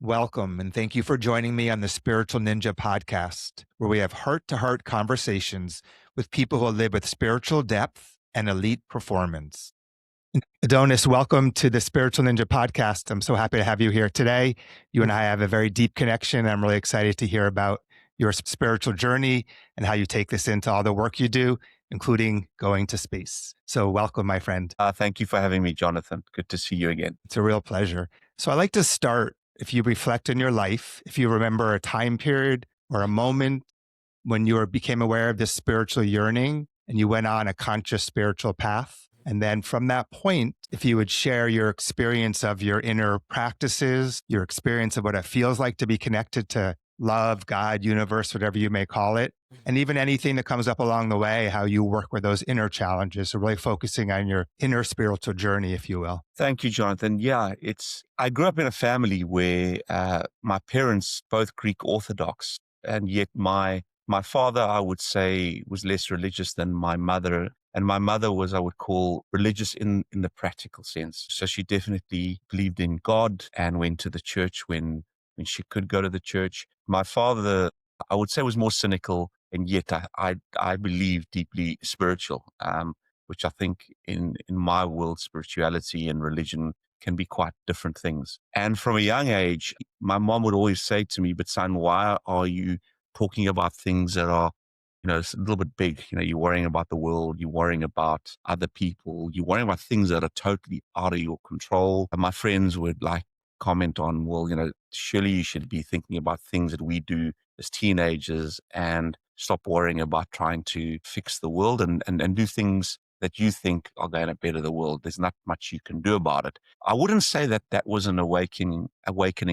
Welcome, and thank you for joining me on the Spiritual Ninja podcast, where we have heart to heart conversations with people who live with spiritual depth and elite performance. Adonis, welcome to the Spiritual Ninja podcast. I'm so happy to have you here today. You and I have a very deep connection. I'm really excited to hear about your spiritual journey and how you take this into all the work you do, including going to space. So, welcome, my friend. Thank you for having me, Jonathan. Good to see you again. It's a real pleasure. So, I like to start. If you reflect on your life, if you remember a time period or a moment when became aware of this spiritual yearning and you went on a conscious spiritual path. And then from that point, if you would share your experience of your inner practices, your experience of what it feels like to be connected to love, God, universe, whatever you may call it, and even anything that comes up along the way, how you work with those inner challenges. So really focusing on your inner spiritual journey, if you will. Thank you, Jonathan. Yeah, I grew up in a family where my parents, both Greek Orthodox, and yet my father, I would say, was less religious than my mother. And my mother was, I would call, religious in the practical sense. So she definitely believed in God and went to the church when she could go to the church. My father, I would say, was more cynical, and yet I believe deeply spiritual, which I think in my world, spirituality and religion can be quite different things. And from a young age, my mom would always say to me, "But son, why are you talking about things that are, it's a little bit big? You're worrying about the world, you're worrying about other people, you're worrying about things that are totally out of your control." And my friends would comment on, well, surely you should be thinking about things that we do as teenagers and stop worrying about trying to fix the world and do things that you think are going to better the world. There's not much you can do about it. I wouldn't say that was an awakening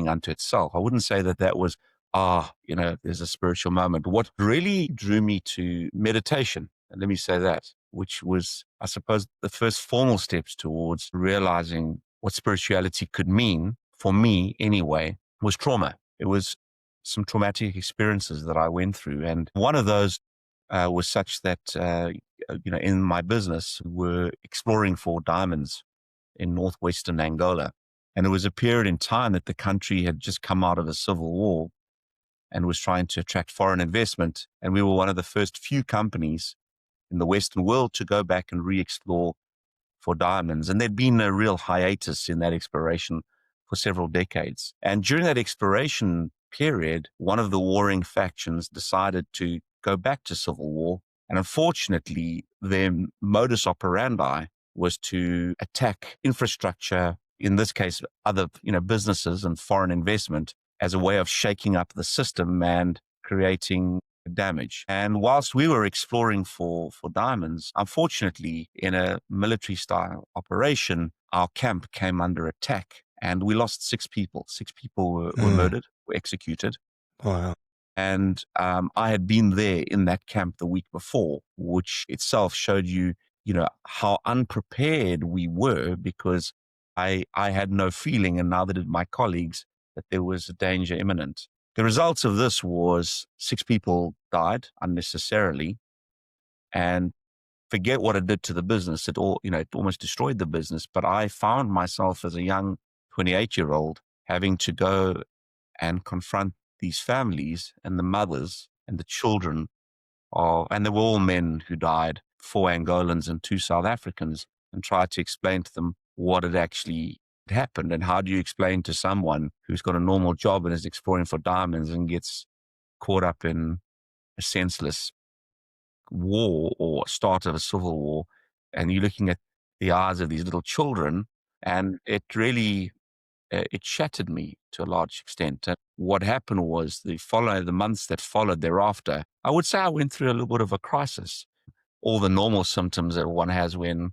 unto itself. I wouldn't say that was, there's a spiritual moment. What really drew me to meditation, and let me say that, which was, I suppose, the first formal steps towards realizing what spirituality could mean, for me anyway, was trauma. It was some traumatic experiences that I went through. And one of those was such that, in my business, we're exploring for diamonds in northwestern Angola. And it was a period in time that the country had just come out of a civil war and was trying to attract foreign investment. And we were one of the first few companies in the Western world to go back and re-explore for diamonds. And there'd been a real hiatus in that exploration for several decades. And during that exploration period, one of the warring factions decided to go back to civil war. And unfortunately, their modus operandi was to attack infrastructure, in this case, other businesses and foreign investment, as a way of shaking up the system and creating damage. And whilst we were exploring for diamonds, unfortunately, in a military style operation, our camp came under attack and we lost 6 people. 6 people were murdered, were executed. Wow. And I had been there in that camp the week before, which itself showed you, how unprepared we were, because I had no feeling, and neither did my colleagues, that there was a danger imminent. The results of this was 6 people died unnecessarily, and forget what it did to the business. It almost destroyed the business. But I found myself as a young 28-year-old having to go and confront these families and the mothers and the children and they were all men who died, 4 Angolans and 2 South Africans, and try to explain to them what had actually happened. And how do you explain to someone who's got a normal job and is exploring for diamonds and gets caught up in a senseless war or start of a civil war, and you're looking at the eyes of these little children, and it really it shattered me to a large extent. And what happened was the months that followed thereafter, I would say I went through a little bit of a crisis. All the normal symptoms that one has when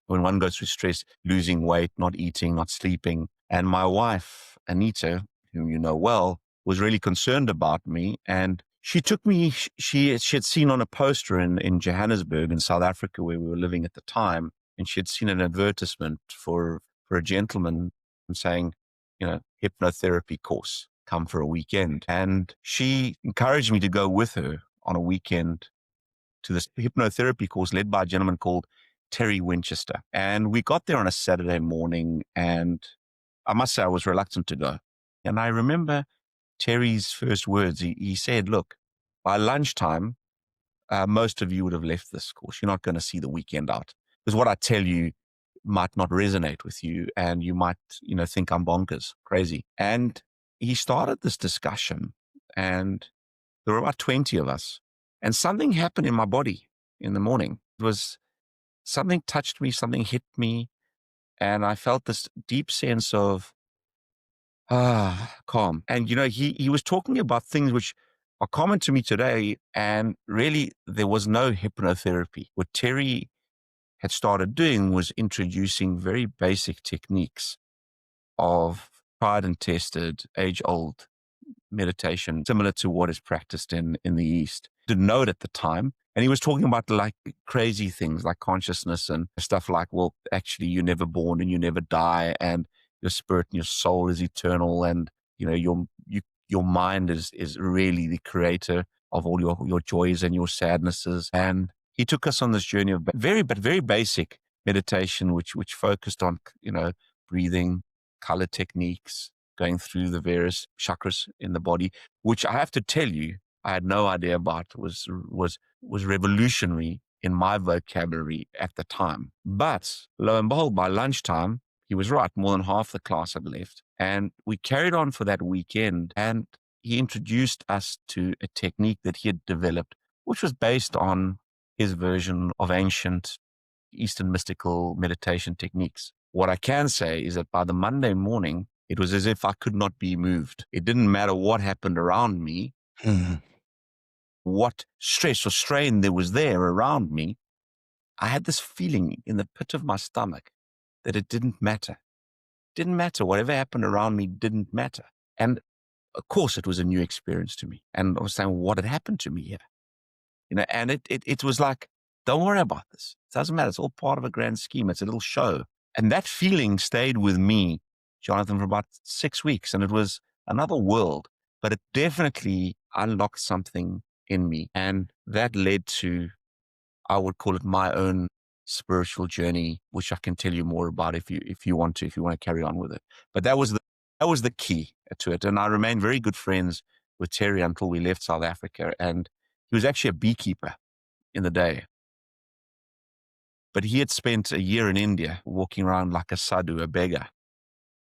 one goes through stress: losing weight, not eating, not sleeping. And my wife, Anita, whom you know well, was really concerned about me. And she took me, she had seen on a poster in Johannesburg in South Africa, where we were living at the time, and she had seen an advertisement for a gentleman saying, hypnotherapy course, come for a weekend. And she encouraged me to go with her on a weekend to this hypnotherapy course led by a gentleman called Terry Winchester. And we got there on a Saturday morning, and I must say I was reluctant to go. And I remember Terry's first words. He said, look, by lunchtime, most of you would have left this course. You're not going to see the weekend out. Because what I tell you might not resonate with you, and you might, think I'm bonkers, crazy. And he started this discussion, and there were about 20 of us, and something happened in my body in the morning. It was something touched me, something hit me, and I felt this deep sense of calm. And he was talking about things which are common to me today, and really there was no hypnotherapy. What Terry had started doing was introducing very basic techniques of tried and tested, age-old meditation, similar to what is practiced in the East. Didn't know it at the time. And he was talking about like crazy things like consciousness and stuff like, well, actually you're never born and you never die, and your spirit and your soul is eternal, and your mind is really the creator of all your joys and your sadnesses. And he took us on this journey of very basic meditation, which focused on breathing, color techniques, going through the various chakras in the body, which I have to tell you, I had no idea about, was revolutionary in my vocabulary at the time. But lo and behold, by lunchtime, he was right. More than half the class had left. And we carried on for that weekend. And he introduced us to a technique that he had developed, which was based on his version of ancient Eastern mystical meditation techniques. What I can say is that by the Monday morning, it was as if I could not be moved. It didn't matter what happened around me, what stress or strain there was there around me. I had this feeling in the pit of my stomach that it didn't matter. It didn't matter. Whatever happened around me didn't matter. And of course, it was a new experience to me. And I was saying, what had happened to me here? And it was like, don't worry about this. It doesn't matter. It's all part of a grand scheme. It's a little show. And that feeling stayed with me, Jonathan, for about 6 weeks. And it was another world, but it definitely unlocked something in me. And that led to, I would call it, my own spiritual journey, which I can tell you more about if you want to carry on with it. But that was the key to it. And I remained very good friends with Terry until we left South Africa. And he was actually a beekeeper in the day. But he had spent a year in India walking around like a sadhu, a beggar.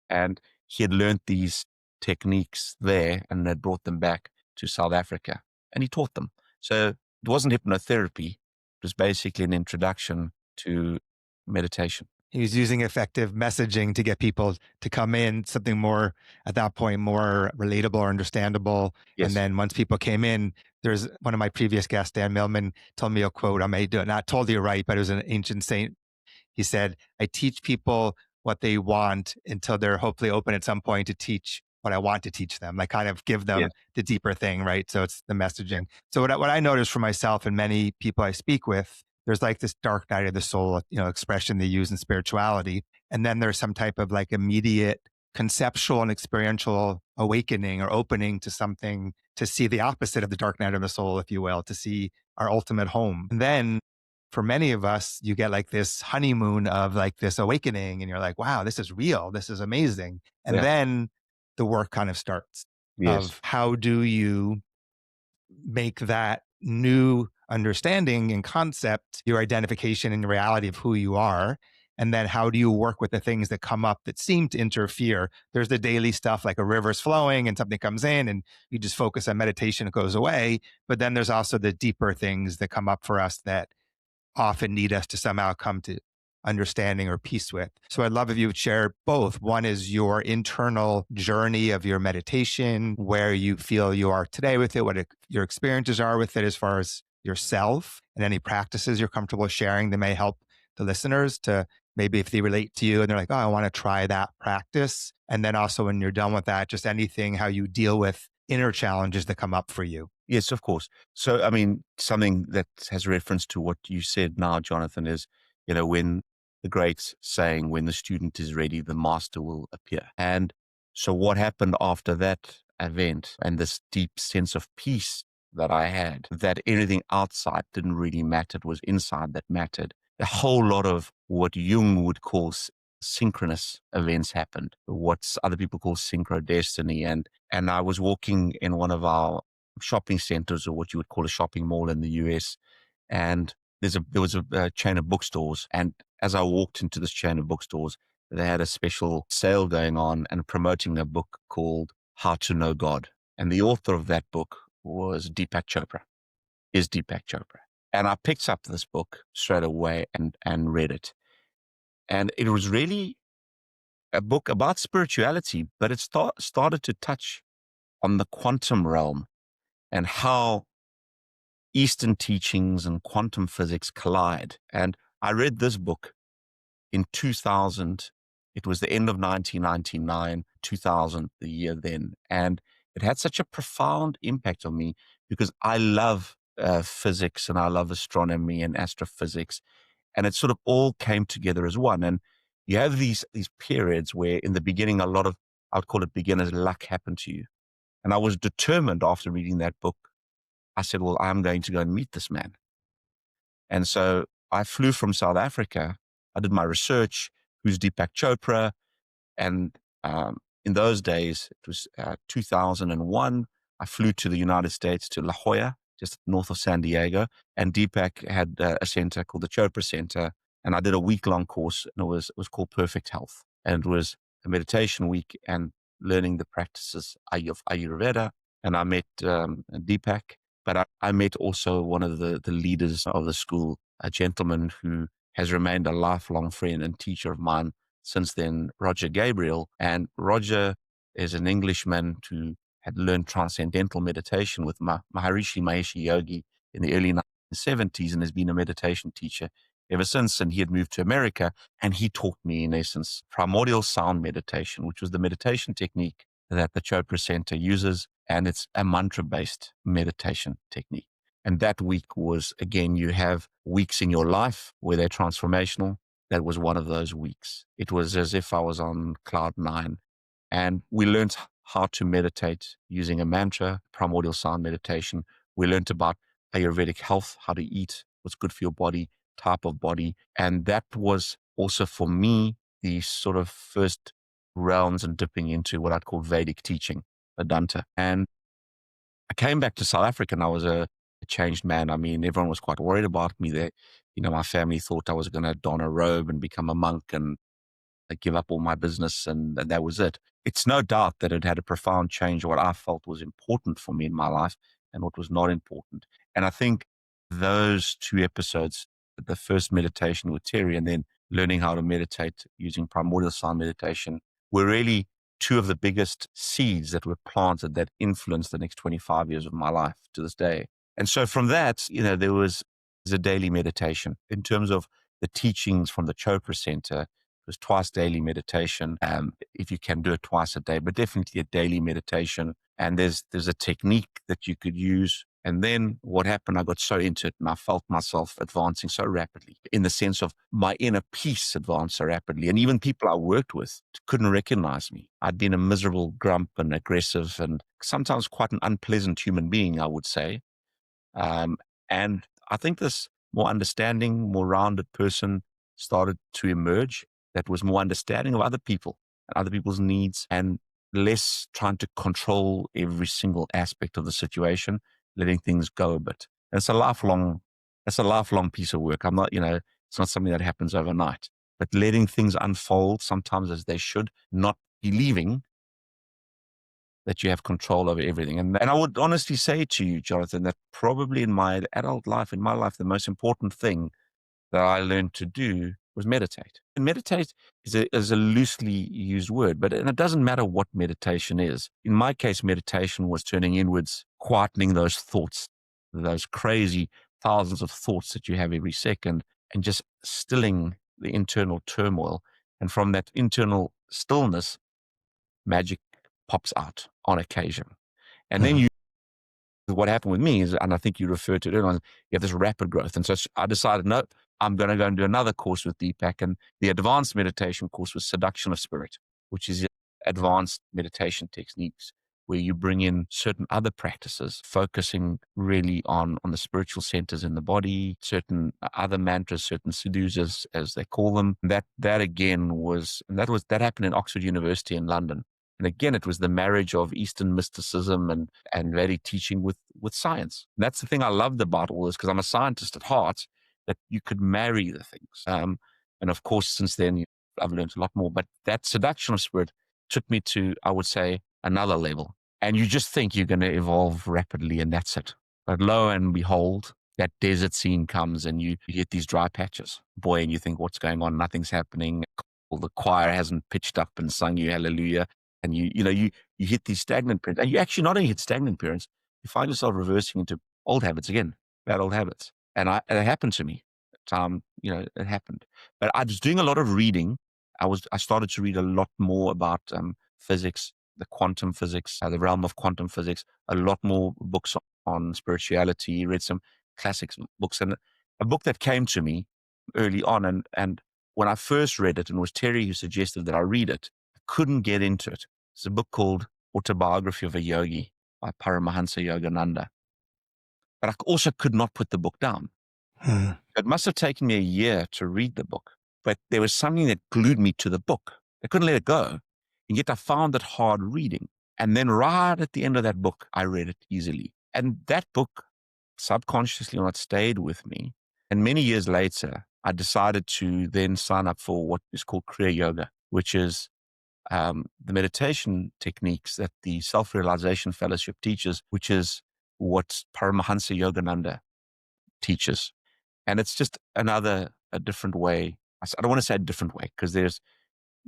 And he had learned these techniques there and had brought them back to South Africa. And he taught them. So it wasn't hypnotherapy. It was basically an introduction to meditation. He was using effective messaging to get people to come in, something more, at that point, more relatable or understandable. Yes. And then once people came in, there's one of my previous guests, Dan Millman, told me a quote. I may do it, not totally right, but it was an ancient saint. He said, I teach people what they want until they're hopefully open at some point to teach what I want to teach them. Like kind of give them the deeper thing, right? So it's the messaging. So what I noticed for myself and many people I speak with, there's like this dark night of the soul, expression they use in spirituality. And then there's some type of like immediate conceptual and experiential awakening or opening to something, to see the opposite of the dark night of the soul, if you will, to see our ultimate home. And then for many of us, you get like this honeymoon of like this awakening, and you're like, wow, this is real. This is amazing. And then the work kind of starts of how do you make that new understanding and concept your identification and reality of who you are. And then how do you work with the things that come up that seem to interfere? There's the daily stuff like a river's flowing and something comes in and you just focus on meditation, it goes away. But then there's also the deeper things that come up for us that often need us to somehow come to understanding or peace with. So I'd love if you would share both. One is your internal journey of your meditation, where you feel you are today with it, your experiences are with it as far as yourself, and any practices you're comfortable sharing that may help the listeners to maybe if they relate to you and they're like, oh, I want to try that practice. And then also when you're done with that, just anything, how you deal with inner challenges that come up for you. Yes, of course. So, I mean, something that has reference to what you said now, Jonathan, is, when the great saying, when the student is ready, the master will appear. And so what happened after that event and this deep sense of peace that I had, that anything outside didn't really matter, it was inside that mattered. A whole lot of what Jung would call synchronous events happened, what other people call synchro destiny. And I was walking in one of our shopping centers, or what you would call a shopping mall in the US, and there was a chain of bookstores. And as I walked into this chain of bookstores, they had a special sale going on and promoting a book called How to Know God. And the author of that book was Deepak Chopra. And I picked up this book straight away and read it. And it was really a book about spirituality, but it started to touch on the quantum realm and how Eastern teachings and quantum physics collide. And I read this book in 2000. It was the end of 1999, 2000, the year then. And it had such a profound impact on me because I love physics, and I love astronomy and astrophysics. And it sort of all came together as one. And you have these periods where in the beginning, a lot of, I would call it beginner's luck happened to you. And I was determined after reading that book. I said, well, I'm going to go and meet this man. And so I flew from South Africa. I did my research. Who's Deepak Chopra? And in those days, it was 2001. I flew to the United States, to La Jolla, just north of San Diego. And Deepak had a center called the Chopra Center. And I did a week-long course, and it was called Perfect Health. And it was a meditation week and learning the practices of Ayurveda. And I met Deepak, but I met also one of the leaders of the school, a gentleman who has remained a lifelong friend and teacher of mine since then, Roger Gabriel. And Roger is an Englishman who had learned transcendental meditation with Maharishi Mahesh Yogi in the early 1970s and has been a meditation teacher ever since. And he had moved to America, and he taught me, in essence, primordial sound meditation, which was the meditation technique that the Chopra Center uses. And it's a mantra-based meditation technique. And that week was, again, you have weeks in your life where they're transformational. That was one of those weeks. It was as if I was on cloud nine. And we learned how to meditate using a mantra, primordial sound meditation. We learned about Ayurvedic health, how to eat, what's good for your body, type of body. And that was also for me the sort of first realms and dipping into what I'd call Vedic teaching, Vedanta. And I came back to South Africa, and I was a changed man. I mean, everyone was quite worried about me there. My family thought I was going to don a robe and become a monk and give up all my business, and that was it. It's no doubt that it had a profound change what I felt was important for me in my life and what was not important. And I think those two episodes, the first meditation with Terry and then learning how to meditate using primordial sound meditation, were really two of the biggest seeds that were planted that influenced the next 25 years of my life to this day. And so from that, there was a daily meditation. In terms of the teachings from the Chopra Center, it was twice daily meditation, if you can do it twice a day, but definitely a daily meditation. And there's a technique that you could use. And then what happened, I got so into it and I felt myself advancing so rapidly in the sense of my inner peace advanced so rapidly. And even people I worked with couldn't recognize me. I'd been a miserable grump and aggressive and sometimes quite an unpleasant human being, I would say. And I think this more understanding, more rounded person started to emerge that was more understanding of other people and other people's needs, and less trying to control every single aspect of the situation, letting things go a bit. And it's a lifelong piece of work. I'm not, it's not something that happens overnight, but letting things unfold sometimes as they should, not believing that you have control over everything. And I would honestly say to you, Jonathan, that probably in my adult life, the most important thing that I learned to do was meditate. And meditate is a loosely used word, and it doesn't matter what meditation is. In my case, meditation was turning inwards, quietening those thoughts, those crazy thousands of thoughts that you have every second, and just stilling the internal turmoil. And from that internal stillness, magic pops out on occasion. And then what happened with me is, and I think you referred to it earlier, you have this rapid growth. And so I decided, no, I'm going to go and do another course with Deepak. And the advanced meditation course was Seduction of Spirit, which is advanced meditation techniques where you bring in certain other practices, focusing really on the spiritual centers in the body, certain other mantras, certain siddhus as they call them. That again that happened in Oxford University in London. And again, it was the marriage of Eastern mysticism and Vedic teaching with science. And that's the thing I loved about all this, because I'm a scientist at heart, that you could marry the things. And of course, since then, I've learned a lot more. But that seduction of spirit took me to, I would say, another level. And you just think you're going to evolve rapidly, and that's it. But lo and behold, that desert scene comes, and you hit these dry patches. Boy, and you think, what's going on? Nothing's happening. Well, the choir hasn't pitched up and sung you hallelujah. And you hit these stagnant periods. And you actually not only hit stagnant periods, you find yourself reversing into old habits again, bad old habits. And it happened to me. It happened. But I was doing a lot of reading. I started to read a lot more about physics, the quantum physics, the realm of quantum physics, a lot more books on spirituality, read some classics books. And a book that came to me early on, and when I first read it, and it was Terry who suggested that I read it, I couldn't get into it. It's a book called Autobiography of a Yogi by Paramahansa Yogananda. But I also could not put the book down. Hmm. It must have taken me a year to read the book, but there was something that glued me to the book. I couldn't let it go. And yet I found it hard reading. And then right at the end of that book, I read it easily. And that book subconsciously not stayed with me. And many years later, I decided to then sign up for what is called Kriya Yoga, which is the meditation techniques that the Self-Realization Fellowship teaches, which is what Paramahansa Yogananda teaches. And it's just a different way. I don't want to say a different way, because there's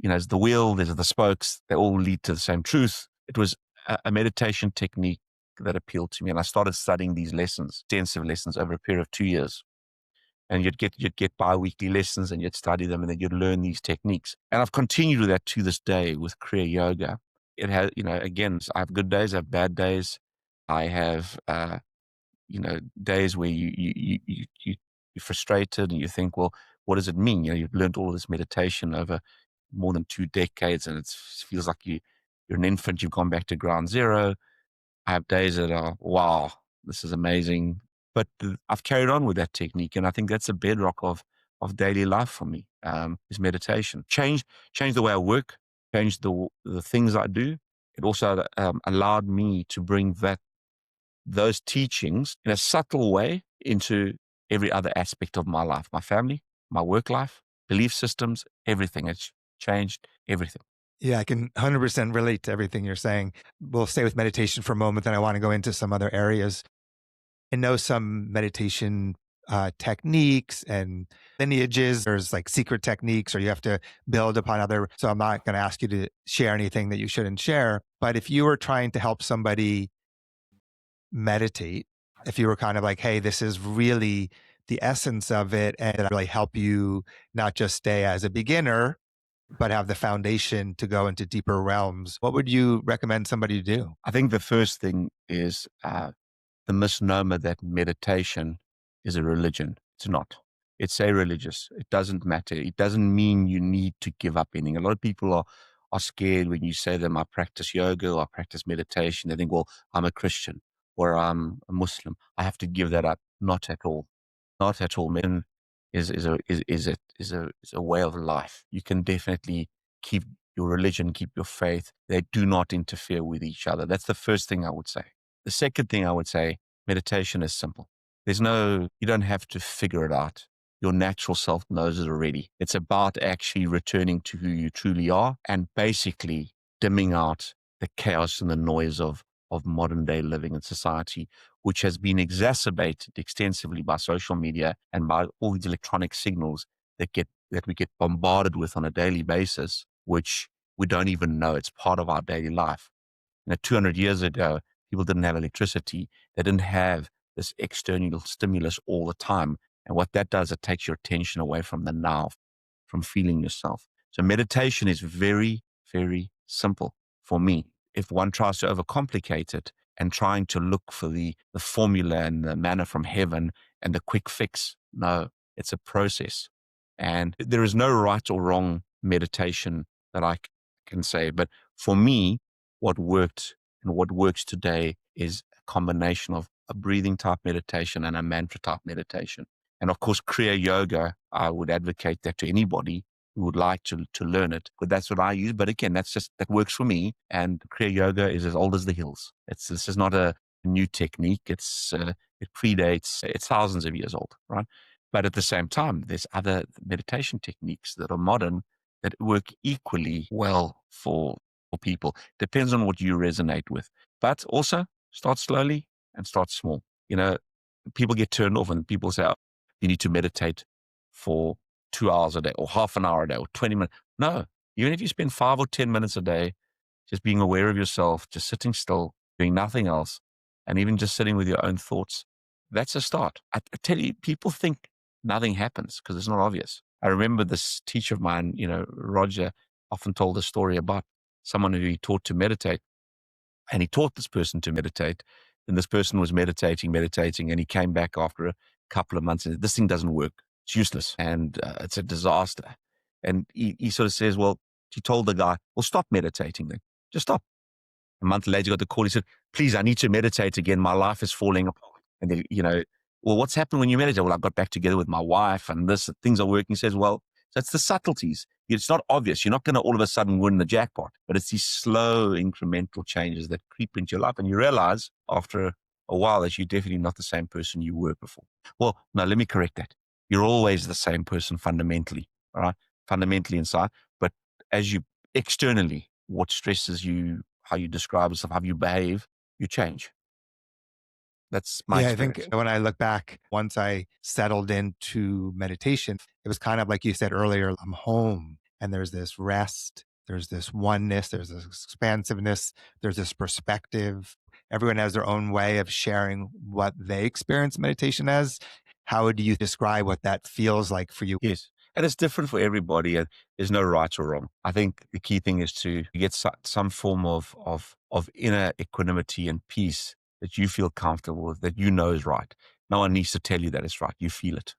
the wheel, there's the spokes, they all lead to the same truth. It was a meditation technique that appealed to me. And I started studying these lessons, extensive lessons over a period of 2 years. And you'd get bi-weekly lessons, and you'd study them, and then you'd learn these techniques. And I've continued with that to this day with Kriya Yoga. It has, again, I have good days, I have bad days. I have, days where you're frustrated and you think, well, what does it mean? You've learned all of this meditation over more than 2 decades, and it feels like you're an infant. You've gone back to ground zero. I have days that are, wow, this is amazing. But I've carried on with that technique, and I think that's a bedrock of daily life for me, is meditation. Change the way I work, change the things I do. It also allowed me to bring those teachings in a subtle way into every other aspect of my life, my family, my work life, belief systems, everything. It's changed everything. Yeah, I can 100% relate to everything you're saying. We'll stay with meditation for a moment, then I want to go into some other areas. I know some meditation techniques and lineages. There's like secret techniques, or you have to build upon other. So I'm not going to ask you to share anything that you shouldn't share. But if you were trying to help somebody meditate, if you were kind of like, hey, this is really the essence of it, and it'll really help you not just stay as a beginner, but have the foundation to go into deeper realms, what would you recommend somebody do? I think the first thing is the misnomer that meditation is a religion. It's not. It's a religious. It doesn't matter. It doesn't mean you need to give up anything. A lot of people are scared when you say to them, I practice yoga or I practice meditation. They think, well, I'm a Christian or I'm a Muslim. I have to give that up. Not at all. Not at all. Meditation is a way of life. You can definitely keep your religion, keep your faith. They do not interfere with each other. That's the first thing I would say. The second thing I would say, meditation is simple. You don't have to figure it out. Your natural self knows it already. It's about actually returning to who you truly are and basically dimming out the chaos and the noise of modern day living in society, which has been exacerbated extensively by social media and by all these electronic signals that we get bombarded with on a daily basis, which we don't even know. It's part of our daily life. 200 years ago, people didn't have electricity. They didn't have this external stimulus all the time. And what that does, it takes your attention away from the now, from feeling yourself. So meditation is very, very simple for me. If one tries to overcomplicate it and trying to look for the formula and the manna from heaven and the quick fix, no, it's a process. And there is no right or wrong meditation that I can say. But for me, what worked And what works today is a combination of a breathing type meditation and a mantra type meditation. And of course, Kriya Yoga, I would advocate that to anybody who would like to learn it. But that's what I use. But again, that works for me. And Kriya Yoga is as old as the hills. This is not a new technique. It predates, it's thousands of years old, right? But at the same time, there's other meditation techniques that are modern that work equally well for people. Depends on what you resonate with. But also start slowly and start small. You know, people get turned off and people say, oh, you need to meditate for 2 hours a day or half an hour a day or 20 minutes. No, even if you spend 5 or 10 minutes a day, just being aware of yourself, just sitting still, doing nothing else, and even just sitting with your own thoughts, that's a start. I tell you, people think nothing happens because it's not obvious. I remember this teacher of mine, Roger, often told a story about someone who he taught to meditate. And he taught this person to meditate. And this person was meditating, and he came back after a couple of months and said, this thing doesn't work. It's useless. And it's a disaster. And he sort of says, well, he told the guy, well, stop meditating then. Just stop. A month later, he got the call. He said, please, I need to meditate again. My life is falling apart. And then, well, what's happened when you meditate? Well, I got back together with my wife and things are working. He says, well, that's the subtleties. It's not obvious. You're not going to all of a sudden win the jackpot, but it's these slow incremental changes that creep into your life. And you realize after a while that you're definitely not the same person you were before. Well, no, let me correct that. You're always the same person fundamentally, all right? Fundamentally inside. But as you externally, what stresses you, how you describe yourself, how you behave, you change. That's my Yeah, I think experience. when I look back, once I settled into meditation, it was kind of like you said earlier, I'm home and there's this rest, there's this oneness, there's this expansiveness, there's this perspective. Everyone has their own way of sharing what they experience meditation as. How would you describe what that feels like for you? Yes. And it's different for everybody, and there's no right or wrong. I think the key thing is to get some form of inner equanimity and peace that you feel comfortable with, that you know is right. No one needs to tell you that it's right. You feel it.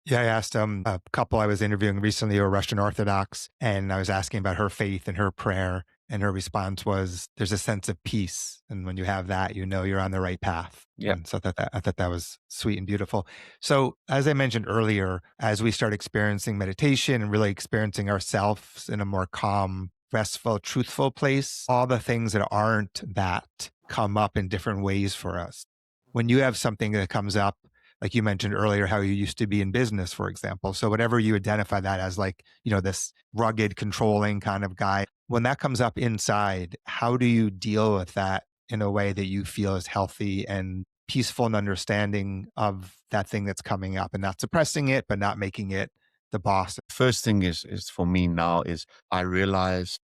Yeah, I asked a couple I was interviewing recently who are Russian Orthodox, and I was asking about her faith and her prayer. And her response was, there's a sense of peace. And when you have that, you know you're on the right path. Yeah. And so I thought that was sweet and beautiful. So, as I mentioned earlier, as we start experiencing meditation and really experiencing ourselves in a more calm, restful, truthful place, all the things that aren't that come up in different ways for us. When you have something that comes up, like you mentioned earlier, how you used to be in business, for example. So whatever you identify that as, like, this rugged, controlling kind of guy, when that comes up inside, how do you deal with that in a way that you feel is healthy and peaceful and understanding of that thing that's coming up and not suppressing it, but not making it the boss? First thing is for me now is I realize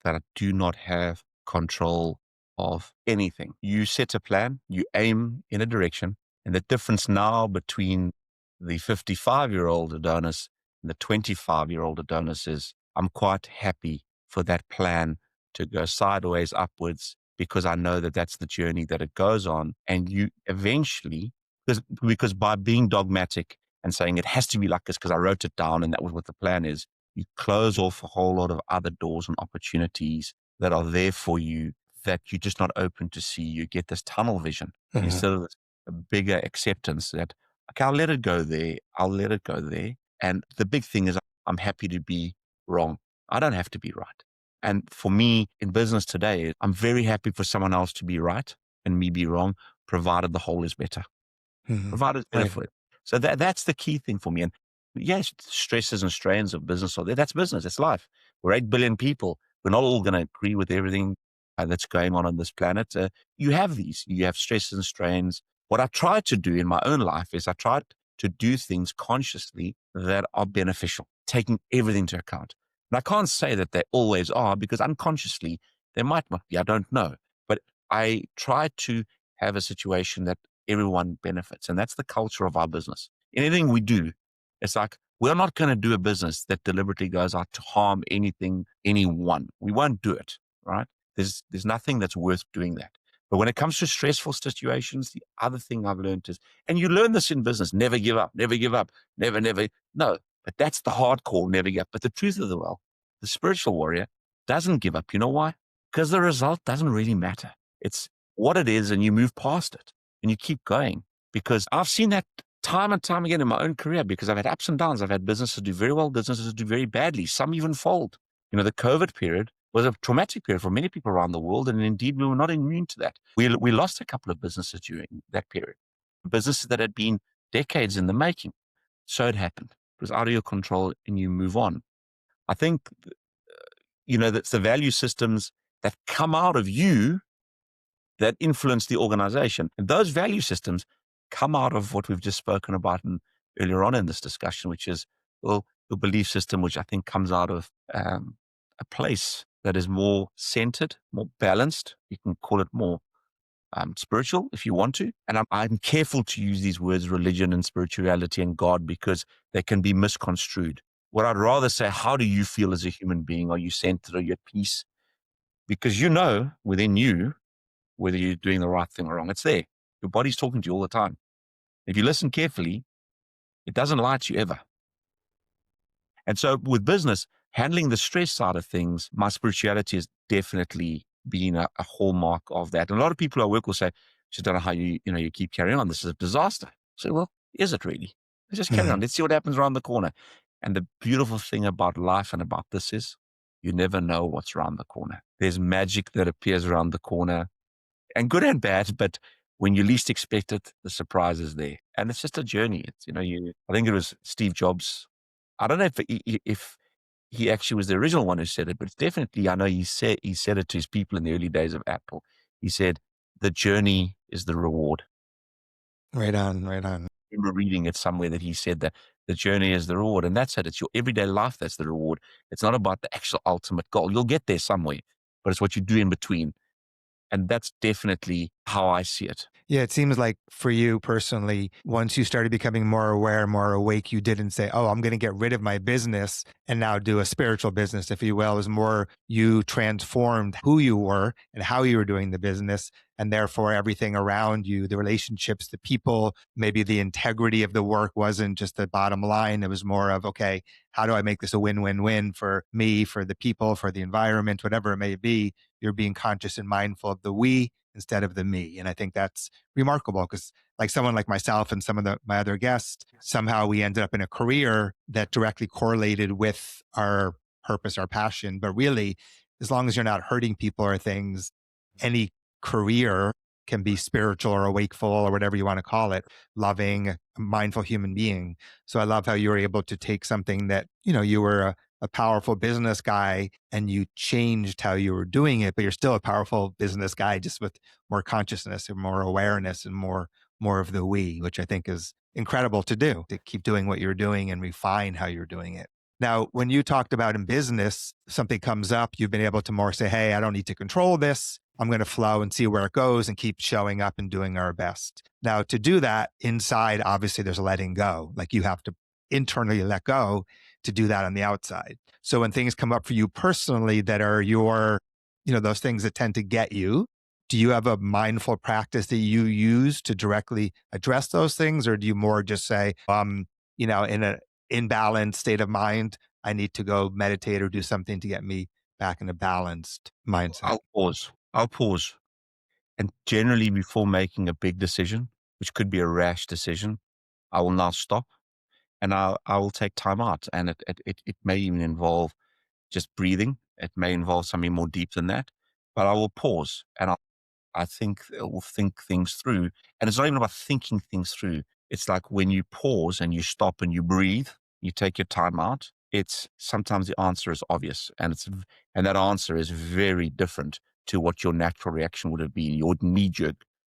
that I do not have control of anything. You set a plan, you aim in a direction, and the difference now between the 55-year-old Adonis and the 25-year-old Adonis is I'm quite happy for that plan to go sideways, upwards, because I know that that's the journey that it goes on. And you eventually, because by being dogmatic and saying it has to be like this because I wrote it down and that was what the plan is, you close off a whole lot of other doors and opportunities that are there for you that you're just not open to see. You get this tunnel vision Mhm. instead of this bigger acceptance that, okay, I'll let it go there. I'll let it go there. And the big thing is I'm happy to be wrong. I don't have to be right. And for me in business today, I'm very happy for someone else to be right and me be wrong, provided the whole is better, Mhm. provided it's better Right. for it. So that's the key thing for me. And yes, stresses and strains of business are there. That's business. It's life. We're 8 billion people. We're not all going to agree with everything that's going on this planet. You have these. You have stresses and strains. What I try to do in my own life is I try to do things consciously that are beneficial, taking everything into account. And I can't say that they always are because unconsciously they might not be. I don't know. But I try to have a situation that everyone benefits. And that's the culture of our business. Anything we do, it's like, we're not going to do a business that deliberately goes out to harm anything, anyone. We won't do it, right? There's nothing that's worth doing that. But when it comes to stressful situations, the other thing I've learned is, and you learn this in business, never give up, never give up, never, never. No, but that's the hardcore, never give up. But the truth of the well, the spiritual warrior doesn't give up. You know why? because the result doesn't really matter. It's what it is, and you move past it and you keep going. Because I've seen that time and time again in my own career, because I've had ups and downs. I've had businesses do very well, businesses do very badly. Some even fold. The COVID period was a traumatic period for many people around the world. And indeed, we were not immune to that. We lost a couple of businesses during that period, businesses that had been decades in the making. So it happened. It was out of your control and you move on. I think, that's the value systems that come out of you that influence the organization. And those value systems come out of what we've just spoken about earlier on in this discussion, which is, well, the belief system, which I think comes out of a place that is more centered, more balanced. You can call it more spiritual if you want to. And I'm careful to use these words, religion and spirituality and God, because they can be misconstrued. What I'd rather say, how do you feel as a human being? Are you centered? Are you at peace? Because within you, whether you're doing the right thing or wrong. It's there. Your body's talking to you all the time. If you listen carefully, it doesn't lie to you ever. And so with business, handling the stress side of things, my spirituality has definitely been a hallmark of that. And a lot of people I work will say, just don't know how you keep carrying on. This is a disaster. So, well, is it really? Let's just carry on. Let's see what happens around the corner. And the beautiful thing about life and about this is you never know what's around the corner. There's magic that appears around the corner, and good and bad, but when you least expect it, the surprise is there. And it's just a journey. It's, I think it was Steve Jobs. I don't know if he actually was the original one who said it, but it's definitely, I know he said it to his people in the early days of Apple. He said, the journey is the reward. Right on, right on. I remember reading it somewhere that he said that the journey is the reward. And that's it. It's your everyday life that's the reward. It's not about the actual ultimate goal. You'll get there somewhere, but it's what you do in between. And that's definitely how I see it. Yeah, it seems like for you personally, once you started becoming more aware, more awake, you didn't say, oh, I'm going to get rid of my business and now do a spiritual business, if you will. It was more you transformed who you were and how you were doing the business. And therefore, everything around you, the relationships, the people, maybe the integrity of the work wasn't just the bottom line. It was more of, okay, how do I make this a win-win-win for me, for the people, for the environment, whatever it may be. You're being conscious and mindful of the we instead of the me. And I think that's remarkable because like someone like myself and some of my other guests, somehow we ended up in a career that directly correlated with our purpose, our passion. But really, as long as you're not hurting people or things, any career can be spiritual or awakeful or whatever you want to call it, loving, a mindful human being. So I love how you were able to take something that, you were a powerful business guy and you changed how you were doing it, but you're still a powerful business guy, just with more consciousness and more awareness and more of the we, which I think is incredible to do, to keep doing what you're doing and refine how you're doing it. Now, when you talked about in business, something comes up, you've been able to more say, hey, I don't need to control this. I'm going to flow and see where it goes and keep showing up and doing our best. Now, to do that inside, obviously there's letting go. Like you have to internally let go to do that on the outside. So when things come up for you personally that are your, those things that tend to get you, do you have a mindful practice that you use to directly address those things? Or do you more just say, in an imbalanced state of mind, I need to go meditate or do something to get me back in a balanced mindset? I'll pause. And generally before making a big decision, which could be a rash decision, I will now stop and I will take time out. And it may even involve just breathing. It may involve something more deep than that, but I will pause and I think it will think things through. And it's not even about thinking things through. It's like when you pause and you stop and you breathe, you take your time out. It's sometimes the answer is obvious and that answer is very different to what your natural reaction would have been. Your knee-jerk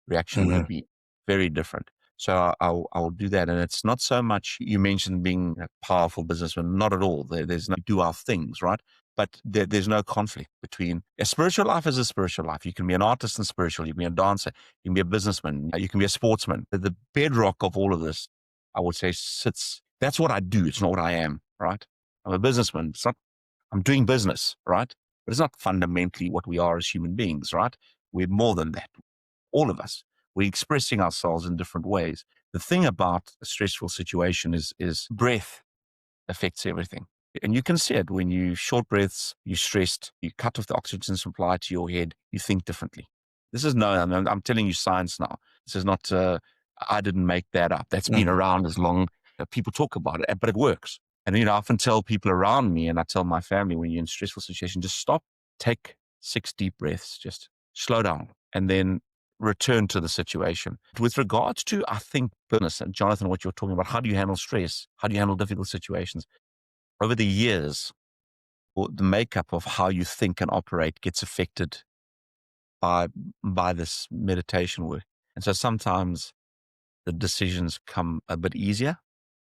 reaction would have been very different. So I'll do that. And it's not so much, you mentioned being a powerful businessman, not at all. There's no do our things, right? But there's no conflict between a spiritual life is a spiritual life. You can be an artist and spiritual. You can be a dancer. You can be a businessman. You can be a sportsman. The bedrock of all of this, I would say, that's what I do. It's not what I am, right? I'm a businessman. It's not, I'm doing business, right? But it's not fundamentally what we are as human beings, right? We're more than that. All of us. We're expressing ourselves in different ways. The thing about a stressful situation is breath affects everything. And you can see it when you short breaths, you're stressed, you cut off the oxygen supply to your head, you think differently. This is no, I'm telling you science now. This is not, I didn't make that up. That's been around as long people talk about it, but it works. And, I often tell people around me and I tell my family when you're in a stressful situation, just stop, take 6 deep breaths, just slow down and then return to the situation. With regards to, I think, business, and Jonathan, what you're talking about, how do you handle stress? How do you handle difficult situations? Over the years, the makeup of how you think and operate gets affected by this meditation work. And so sometimes the decisions come a bit easier,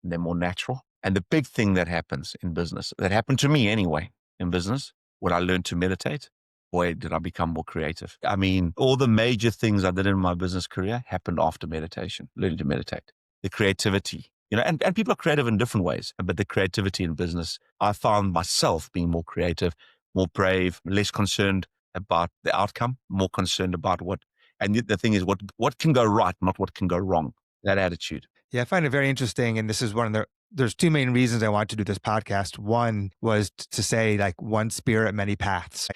and they're more natural. And the big thing that happens in business, that happened to me anyway, in business, when I learned to meditate, boy, did I become more creative. I mean, all the major things I did in my business career happened after meditation, learning to meditate. The creativity, and people are creative in different ways, but the creativity in business, I found myself being more creative, more brave, less concerned about the outcome, more concerned about and the thing is what can go right, not what can go wrong. That attitude. Yeah, I find it very interesting. And this is there's two main reasons I want to do this podcast. One was to say, like, one spirit, many paths.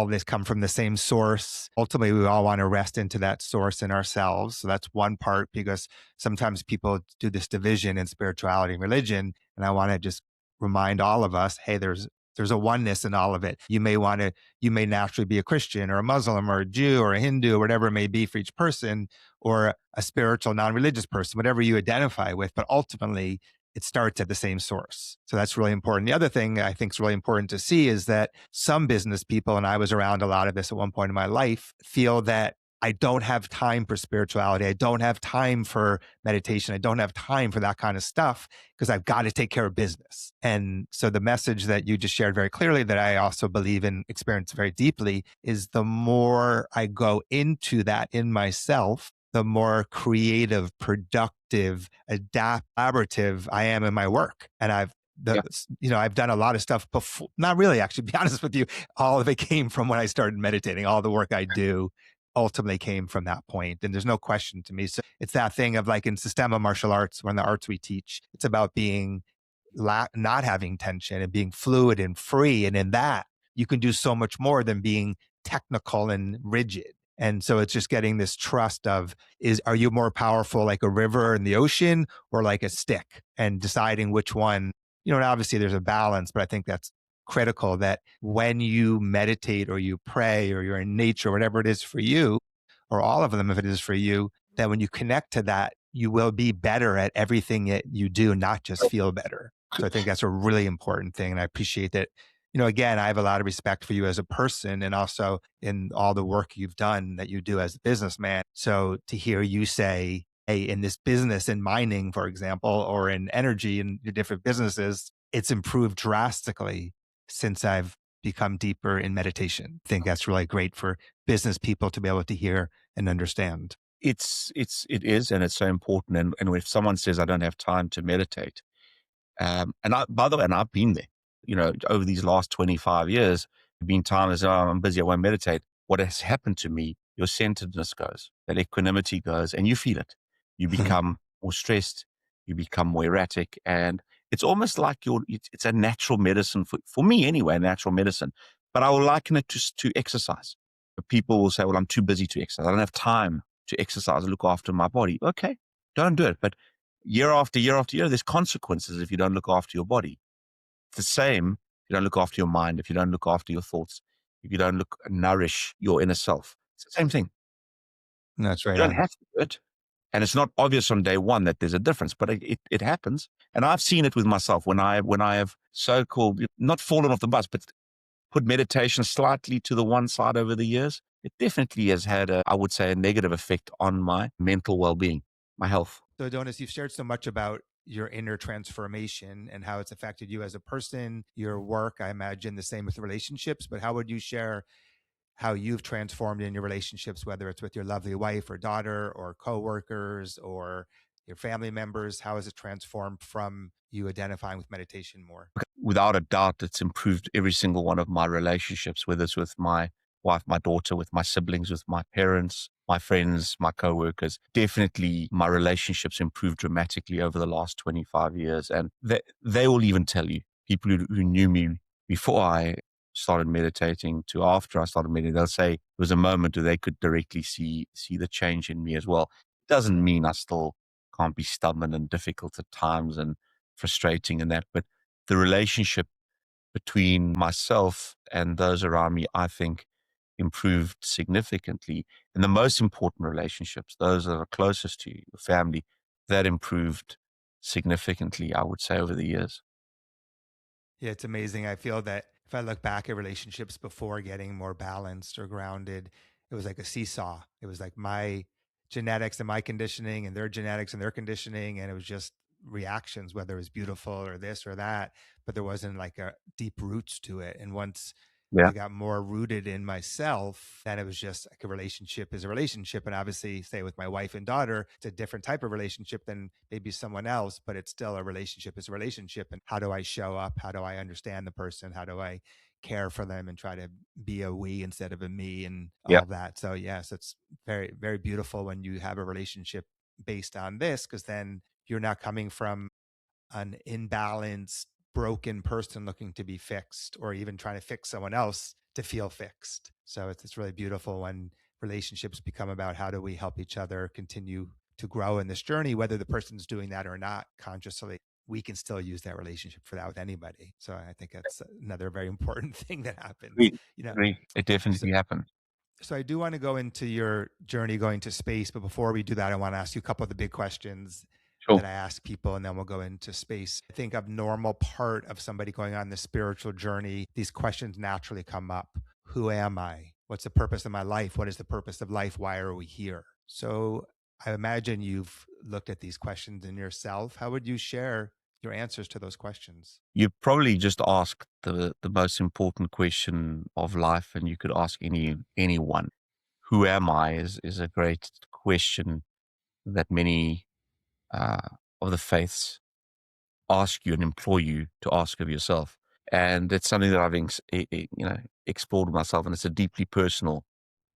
This come from the same source. Ultimately, we all want to rest into that source in ourselves. So that's one part, because sometimes people do this division in spirituality and religion. And I want to just remind all of us, hey, there's a oneness in all of it. You may naturally be a Christian or a Muslim or a Jew or a Hindu or whatever it may be for each person, or a spiritual, non-religious person, whatever you identify with, but ultimately it starts at the same source. So that's really important. The other thing I think is really important to see is that some business people, and I was around a lot of this at one point in my life, feel that I don't have time for spirituality. I don't have time for meditation. I don't have time for that kind of stuff because I've got to take care of business. And so the message that you just shared very clearly, that I also believe in, experience very deeply, is the more I go into that in myself, the more creative, productive, collaborative I am in my work. And I've done a lot of stuff before. Not really, actually, to be honest with you. All of it came from when I started meditating. All the work I do ultimately came from that point. And there's no question to me. So it's that thing of, like, in Systema martial arts, one of the arts we teach, it's about being not having tension and being fluid and free. And in that, you can do so much more than being technical and rigid. And so it's just getting this trust of, are you more powerful like a river in the ocean or like a stick, and deciding which one, and obviously there's a balance, but I think that's critical, that when you meditate or you pray or you're in nature, whatever it is for you, or all of them, if it is for you, that when you connect to that, you will be better at everything that you do, not just feel better. So I think that's a really important thing. And I appreciate that. Again, I have a lot of respect for you as a person, and also in all the work you've done that you do as a businessman. So to hear you say, hey, in this business, in mining, for example, or in energy and your different businesses, it's improved drastically since I've become deeper in meditation. I think that's really great for business people to be able to hear and understand. It is, and it's so important. And if someone says, I don't have time to meditate, by the way, and I've been there, over these last 25 years, there've been times, oh, I'm busy, I won't meditate. What has happened to me, your centeredness goes, that equanimity goes, and you feel it. You become more stressed, you become more erratic, and it's almost like it's a natural medicine for me anyway, a natural medicine. But I will liken it to exercise. People will say, well, I'm too busy to exercise. I don't have time to exercise and look after my body. Okay, don't do it. But year after year after year, there's consequences if you don't look after your body. It's the same if you don't look after your mind, if you don't look after your thoughts, if you don't nourish your inner self. It's the same thing. That's right You don't on. have to do it. And it's not obvious on day one that there's a difference, but it happens. And I've seen it with myself when I have so-called, not fallen off the bus, but put meditation slightly to the one side over the years. It definitely has had I would say, a negative effect on my mental well-being, my health. So Adonis, you've shared so much about your inner transformation and how it's affected you as a person, your work. I imagine the same with relationships, but how would you share how you've transformed in your relationships, whether it's with your lovely wife or daughter or coworkers or your family members? How has it transformed from you identifying with meditation more? Without a doubt, it's improved every single one of my relationships, whether it's with my wife, my daughter, with my siblings, with my parents, my friends, my coworkers. Definitely my relationships improved dramatically over the last 25 years. And they will even tell you people who knew me before I started meditating to after I started meditating, they'll say it was a moment where they could directly see the change in me as well. It doesn't mean I still can't be stubborn and difficult at times and frustrating and that, but the relationship between myself and those around me, I think, improved significantly. And the most important relationships, those that are closest to you, your family, that improved significantly, I would say, over the years. Yeah, it's amazing. I feel that if I look back at relationships before getting more balanced or grounded, it was like a seesaw. It was like my genetics and my conditioning and their genetics and their conditioning. And it was just reactions, whether it was beautiful or this or that, but there wasn't like a deep roots to it. And once Yeah. I got more rooted in myself, then it was just like a relationship is a relationship. And obviously, say with my wife and daughter, it's a different type of relationship than maybe someone else, but it's still a relationship is a relationship. And how do I show up? How do I understand the person? How do I care for them and try to be a we instead of a me and Yeah. all of that? So, yes, it's very, very beautiful when you have a relationship based on this, because then you're not coming from an imbalanced, broken person looking to be fixed, or even trying to fix someone else to feel fixed. So it's really beautiful when relationships become about how do we help each other continue to grow in this journey, whether the person's doing that or not consciously. We can still use that relationship for that with anybody. So I think that's another very important thing that happens. Agree. You know, Agree. It so definitely happened. so I do want to go into your journey going to space, but before we do that, I want to ask you a couple of the big questions Sure. that I ask people, and then we'll go into space. I think a normal part of somebody going on the spiritual journey, these questions naturally come up. Who am I? What's the purpose of my life? What is the purpose of life? Why are we here? So I imagine you've looked at these questions in yourself. How would you share your answers to those questions? You probably just asked the most important question of life, and you could ask anyone. Who am I is a great question that many of the faiths ask you and implore you to ask of yourself. And it's something that I've explored myself, and it's a deeply personal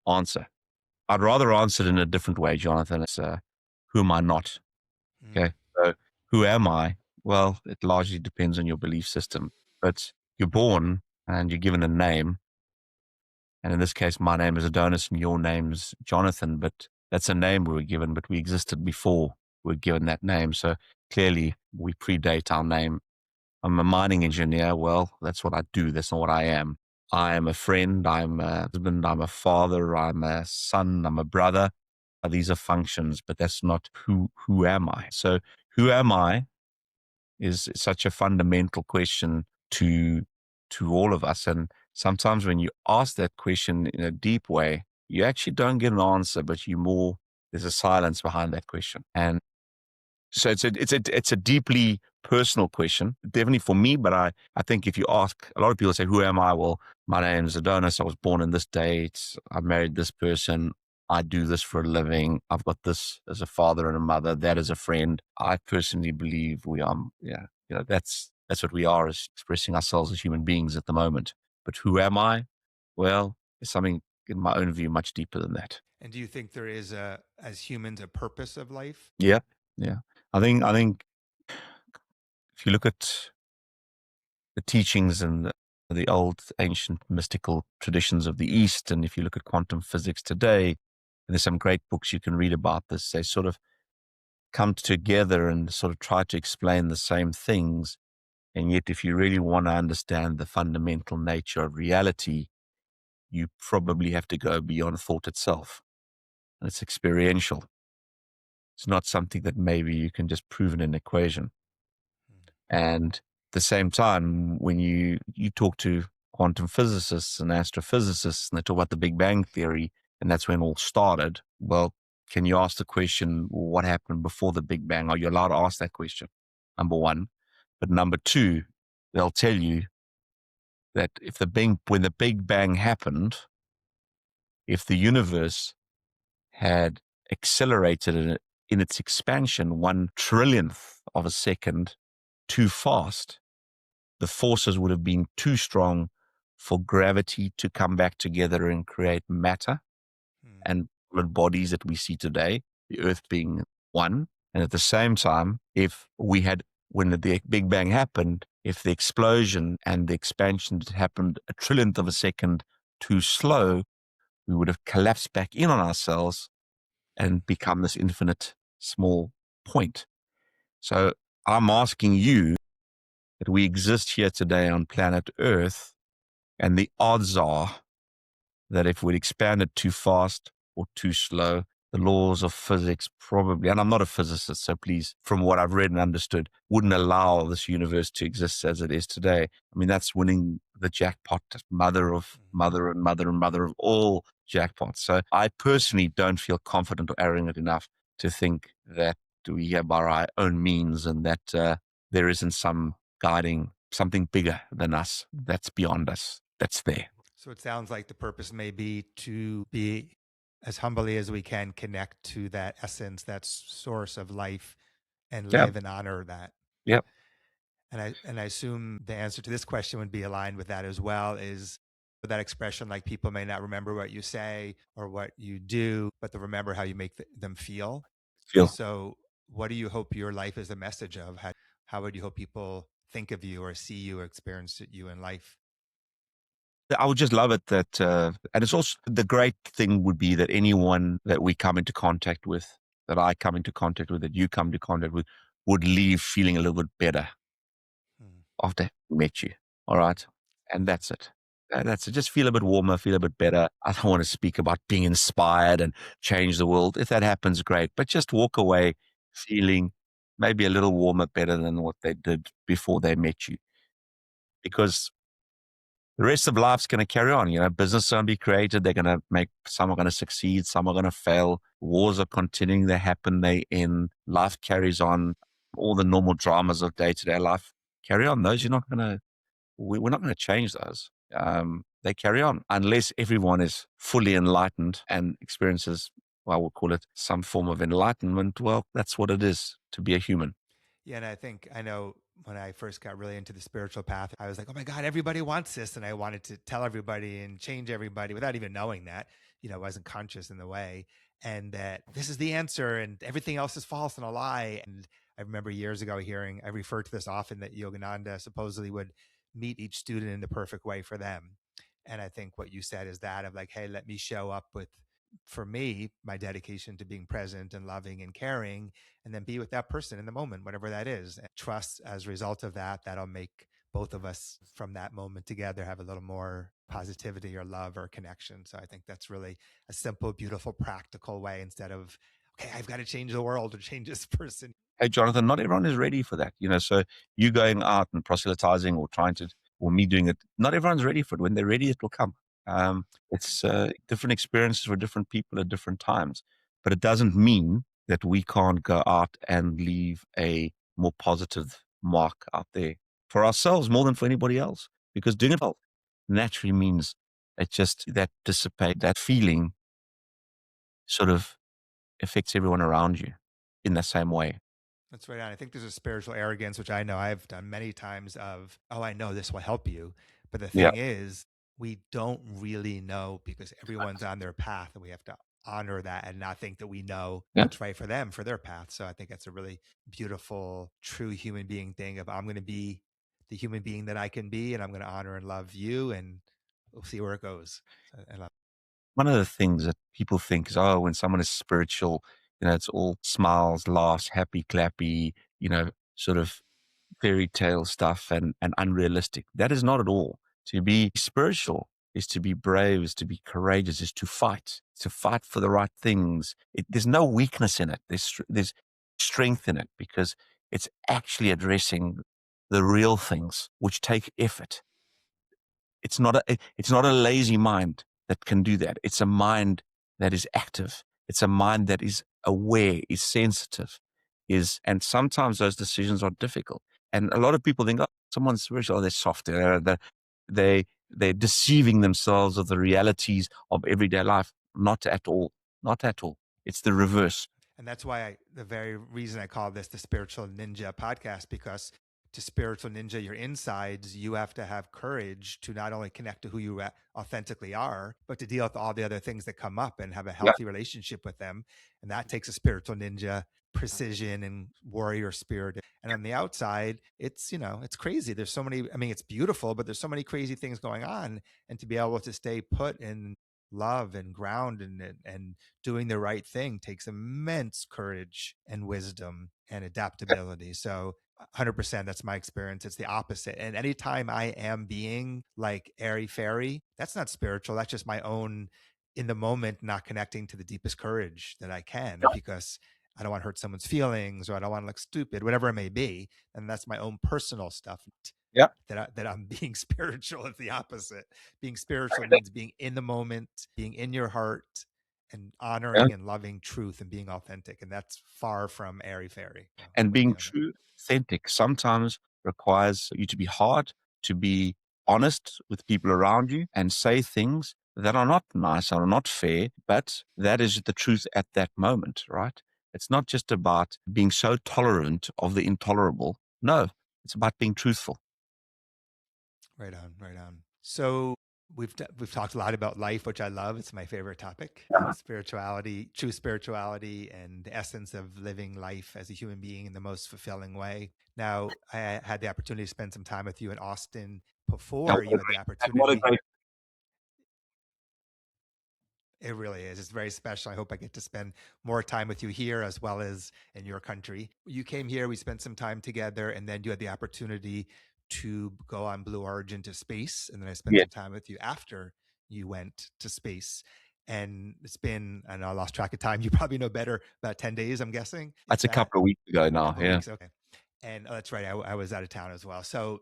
answer. I'd rather answer it in a different way, Jonathan. It's who am I not? Mm, Okay, so who am I? Well, it largely depends on your belief system. But you're born and you're given a name, and in this case, my name is Adonis, and your name's Jonathan. But that's a name we were given, but we existed before we were given that name. So clearly, we predate our name. I'm a mining engineer. Well, that's what I do. That's not what I am. I am a friend. I'm a husband. I'm a father. I'm a son. I'm a brother. These are functions, but that's not who am I? So who am I is such a fundamental question to all of us. And sometimes when you ask that question in a deep way, you actually don't get an answer, but there's a silence behind that question. And so it's a deeply personal question, definitely for me. But I think if you ask, a lot of people say, "Who am I?" Well, my name is Adonis. I was born in this date. I married this person. I do this for a living. I've got this as a father and a mother. That as a friend. I personally believe we are. Yeah, that's what we are, is expressing ourselves as human beings at the moment. But who am I? Well, it's something in my own view much deeper than that. and do you think there is as humans, a purpose of life? Yeah, yeah. I think if you look at the teachings and the old ancient mystical traditions of the East, and if you look at quantum physics today, and there's some great books you can read about this, they sort of come together and sort of try to explain the same things. And yet, if you really want to understand the fundamental nature of reality, you probably have to go beyond thought itself. And it's experiential. It's not something that maybe you can just prove in an equation. And at the same time, when you talk to quantum physicists and astrophysicists, and they talk about the Big Bang Theory, and that's when it all started. Well, can you ask the question, what happened before the Big Bang? Are you allowed to ask that question? Number one. But number two, they'll tell you that when the Big Bang happened, if the universe had accelerated in its expansion 1 trillionth of a second too fast, the forces would have been too strong for gravity to come back together and create matter Hmm. and solid bodies that we see today, the Earth being one. And at the same time, when the Big Bang happened, if the explosion and the expansion had happened a trillionth of a second too slow, we would have collapsed back in on ourselves and become this infinite small point. So I'm asking you that we exist here today on planet Earth, and the odds are that if we'd expanded too fast or too slow, the laws of physics probably, and I'm not a physicist, so please, from what I've read and understood, wouldn't allow this universe to exist as it is today. I mean, that's winning the jackpot, mother of mother and mother and mother of all jackpots. So I personally don't feel confident or arrogant enough to think that we are by our own means and that there isn't some guiding, something bigger than us that's beyond us, that's there. So it sounds like the purpose may be to be as humbly as we can connect to that essence, that source of life, and Yeah. live and honor that. Yep. And I assume the answer to this question would be aligned with that as well. Is that expression like people may not remember what you say or what you do, but they remember how you make them feel. Feel. So, what do you hope your life is a message of? How would you hope people think of you or see you or experience you in life? I would just love it that, and it's also the great thing would be that anyone that we come into contact with, that I come into contact with, that you come into contact with, would leave feeling a little bit better Hmm. after we met you. All right. And that's it. That's it. Just feel a bit warmer, feel a bit better. I don't want to speak about being inspired and change the world. If that happens, great. But just walk away feeling maybe a little warmer, better than what they did before they met you. Because the rest of life's going to carry on. You know, business going to be created. They're going to make, some are going to succeed. Some are going to fail. Wars are continuing. They happen. They end. Life carries on. All the normal dramas of day to day life carry on. Those you're not going to, we're not going to change those. They carry on unless everyone is fully enlightened and experiences, well, we'll call it some form of enlightenment. Well, that's what it is to be a human. Yeah, and I know when I first got really into the spiritual path, I was like, oh my God, everybody wants this. And I wanted to tell everybody and change everybody without even knowing that, I wasn't conscious in the way. And that this is the answer and everything else is false and a lie. And I remember years ago hearing, I refer to this often, that Yogananda supposedly would meet each student in the perfect way for them. And I think what you said is that of like, hey, let me show up with, for me, my dedication to being present and loving and caring, and then be with that person in the moment, whatever that is. And trust as a result of that, that'll make both of us from that moment together have a little more positivity or love or connection. So I think that's really a simple, beautiful, practical way instead of, okay, I've got to change the world or change this person. Hey, Jonathan, not everyone is ready for that. So you going out and proselytizing or trying to, or me doing it, not everyone's ready for it. When they're ready, it will come. It's different experiences for different people at different times, but it doesn't mean that we can't go out and leave a more positive mark out there for ourselves more than for anybody else, because doing it naturally means it just that dissipate, that feeling sort of affects everyone around you in the same way. That's right on. I think there's a spiritual arrogance, which I know I've done many times of, oh, I know this will help you. But the Yeah. thing is, we don't really know because everyone's on their path and we have to honor that and not think that we know Yeah. what's right for them, for their path. So I think that's a really beautiful, true human being thing of I'm going to be the human being that I can be and I'm going to honor and love you and we'll see where it goes. So I love. One of the things that people think is, oh, when someone is spiritual, it's all smiles, laughs, happy, clappy, sort of fairy tale stuff and unrealistic. That is not at all. To be spiritual is to be brave, is to be courageous, is to fight for the right things. There's no weakness in it. There's strength in it because it's actually addressing the real things which take effort. It's not a lazy mind that can do that. It's a mind that is active. It's a mind that is aware, is sensitive, and sometimes those decisions are difficult. And a lot of people think, oh, someone's spiritual, oh, they're soft. They're deceiving themselves of the realities of everyday life. Not at all. Not at all. It's the reverse. And that's why the very reason I call this the Spiritual Ninja podcast, because to spiritual ninja your insides, you have to have courage to not only connect to who you authentically are, but to deal with all the other things that come up and have a Yeah. healthy relationship with them. And that takes a spiritual ninja precision and warrior spirit. And on the outside, it's, it's crazy. There's so many, I mean, it's beautiful, but there's so many crazy things going on. And to be able to stay put in love and ground and doing the right thing takes immense courage and wisdom and adaptability. So 100%, that's my experience. It's the opposite. And anytime I am being like airy fairy, that's not spiritual. That's just my own in the moment, not connecting to the deepest courage that I can, because I don't want to hurt someone's feelings, or I don't want to look stupid, whatever it may be. And that's my own personal stuff. Yeah. That I'm being spiritual. It's the opposite. Being spiritual means being in the moment, being in your heart, and Yeah. honoring and loving truth and being authentic. And that's far from airy fairy. So I'm And with you being on that. true, authentic sometimes requires you to be hard, to be honest with people around you and say things that are not nice, are not fair, but that is the truth at that moment, right? It's not just about being so tolerant of the intolerable. No, it's about being truthful. Right on, right on. So we've talked a lot about life, which I love. It's my favorite topic. Spirituality, true spirituality, and the essence of living life as a human being in the most fulfilling way. Now, I had the opportunity to spend some time with you in Austin before you had the What a opportunity. great It really is. It's very special. I hope I get to spend more time with you here as well as in your country. You came here, we spent some time together, and then you had the opportunity to go on Blue Origin to space. And then I spent yeah. some time with you after you went to space. And it's been, I know I lost track of time. You probably know better, about 10 days, I'm guessing. That's a couple of weeks ago now. A couple of Yeah. weeks. Okay. And that's right. I was out of town as well. So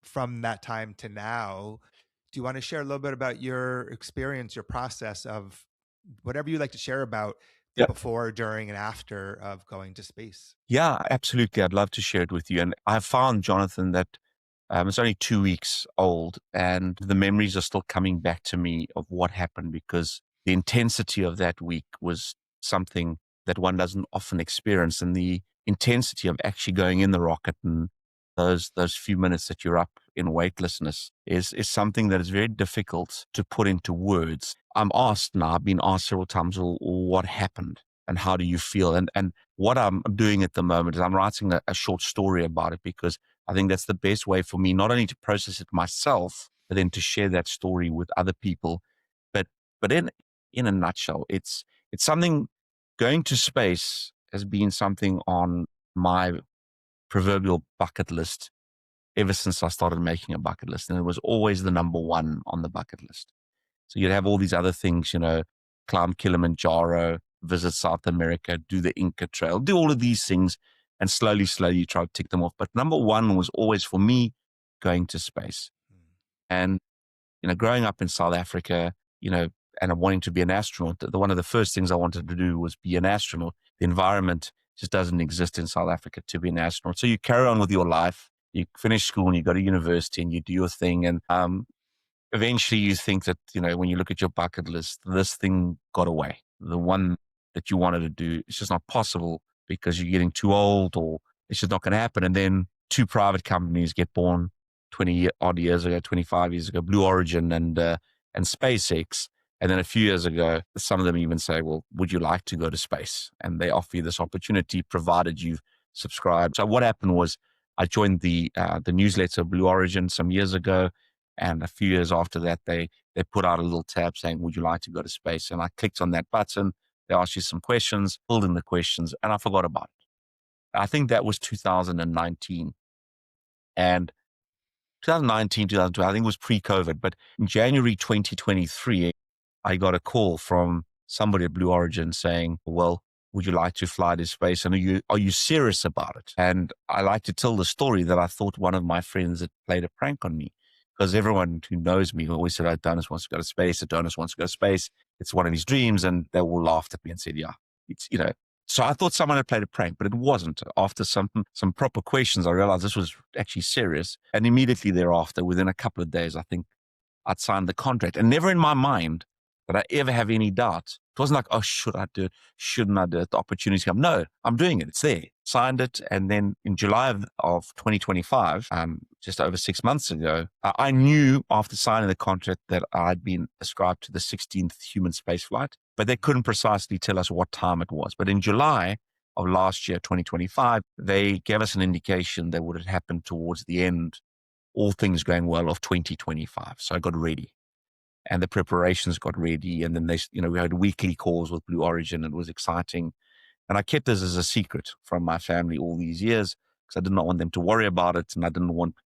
from that time to now, do you want to share a little bit about your experience, your process of whatever you like to share about the Yeah. before, during, and after of going to space? Yeah, absolutely. I'd love to share it with you. And I found, Jonathan, that it's only 2 weeks old, and the memories are still coming back to me of what happened, because the intensity of that week was something that one doesn't often experience. And the intensity of actually going in the rocket and those few minutes that you're up in weightlessness is something that is very difficult to put into words. I'm asked now, I've been asked several times, well, what happened and how do you feel? And what I'm doing at the moment is I'm writing a short story about it, because I think that's the best way for me, not only to process it myself, but then to share that story with other people. But in a nutshell, it's something. Going to space has been something on my proverbial bucket list ever since I started making a bucket list, and it was always the number one on the bucket list. So you'd have all these other things, climb Kilimanjaro, visit South America, do the Inca Trail, do all of these things, and slowly you try to tick them off. But number one was always for me going to space. And, growing up in South Africa, and wanting to be an astronaut, one of the first things I wanted to do was be an astronaut. The environment just doesn't exist in South Africa to be an astronaut. So you carry on with your life, you finish school and you go to university and you do your thing. And eventually you think that, when you look at your bucket list, this thing got away. The one that you wanted to do, it's just not possible because you're getting too old, or it's just not going to happen. And then two private companies get born 20 odd years ago, 25 years ago, Blue Origin and SpaceX. And then a few years ago, some of them even say, well, would you like to go to space? And they offer you this opportunity provided you've subscribed. So what happened was I joined the newsletter Blue Origin some years ago. And a few years after that, they put out a little tab saying, would you like to go to space? And I clicked on that button. They asked you some questions, filled in the questions, and I forgot about it. I think that was 2019. And 2019, 2012, I think it was pre-COVID. But in January 2023, I got a call from somebody at Blue Origin saying, well, would you like to fly to space? And are you serious about it? And I like to tell the story that I thought one of my friends had played a prank on me, because everyone who knows me always said, Adonis wants to go to space. Adonis wants to go to space. It's one of his dreams. And they all laughed at me and said, yeah, it's, so I thought someone had played a prank, but it wasn't. After some proper questions, I realized this was actually serious. And immediately thereafter, within a couple of days, I think I'd signed the contract. And never in my mind did I ever have any doubt. It wasn't like, oh, should I do it? Shouldn't I do it? The opportunity come. No, I'm doing it. It's there. Signed it. And then in July of 2025, just over 6 months ago, I knew after signing the contract that I'd been ascribed to the 16th human space flight, but they couldn't precisely tell us what time it was. But in July of last year, 2025, they gave us an indication that would have happened towards the end, all things going well, of 2025. So I got ready and the preparations got ready. And then we had weekly calls with Blue Origin. It was exciting. And I kept this as a secret from my family all these years because I did not want them to worry about it. And I didn't want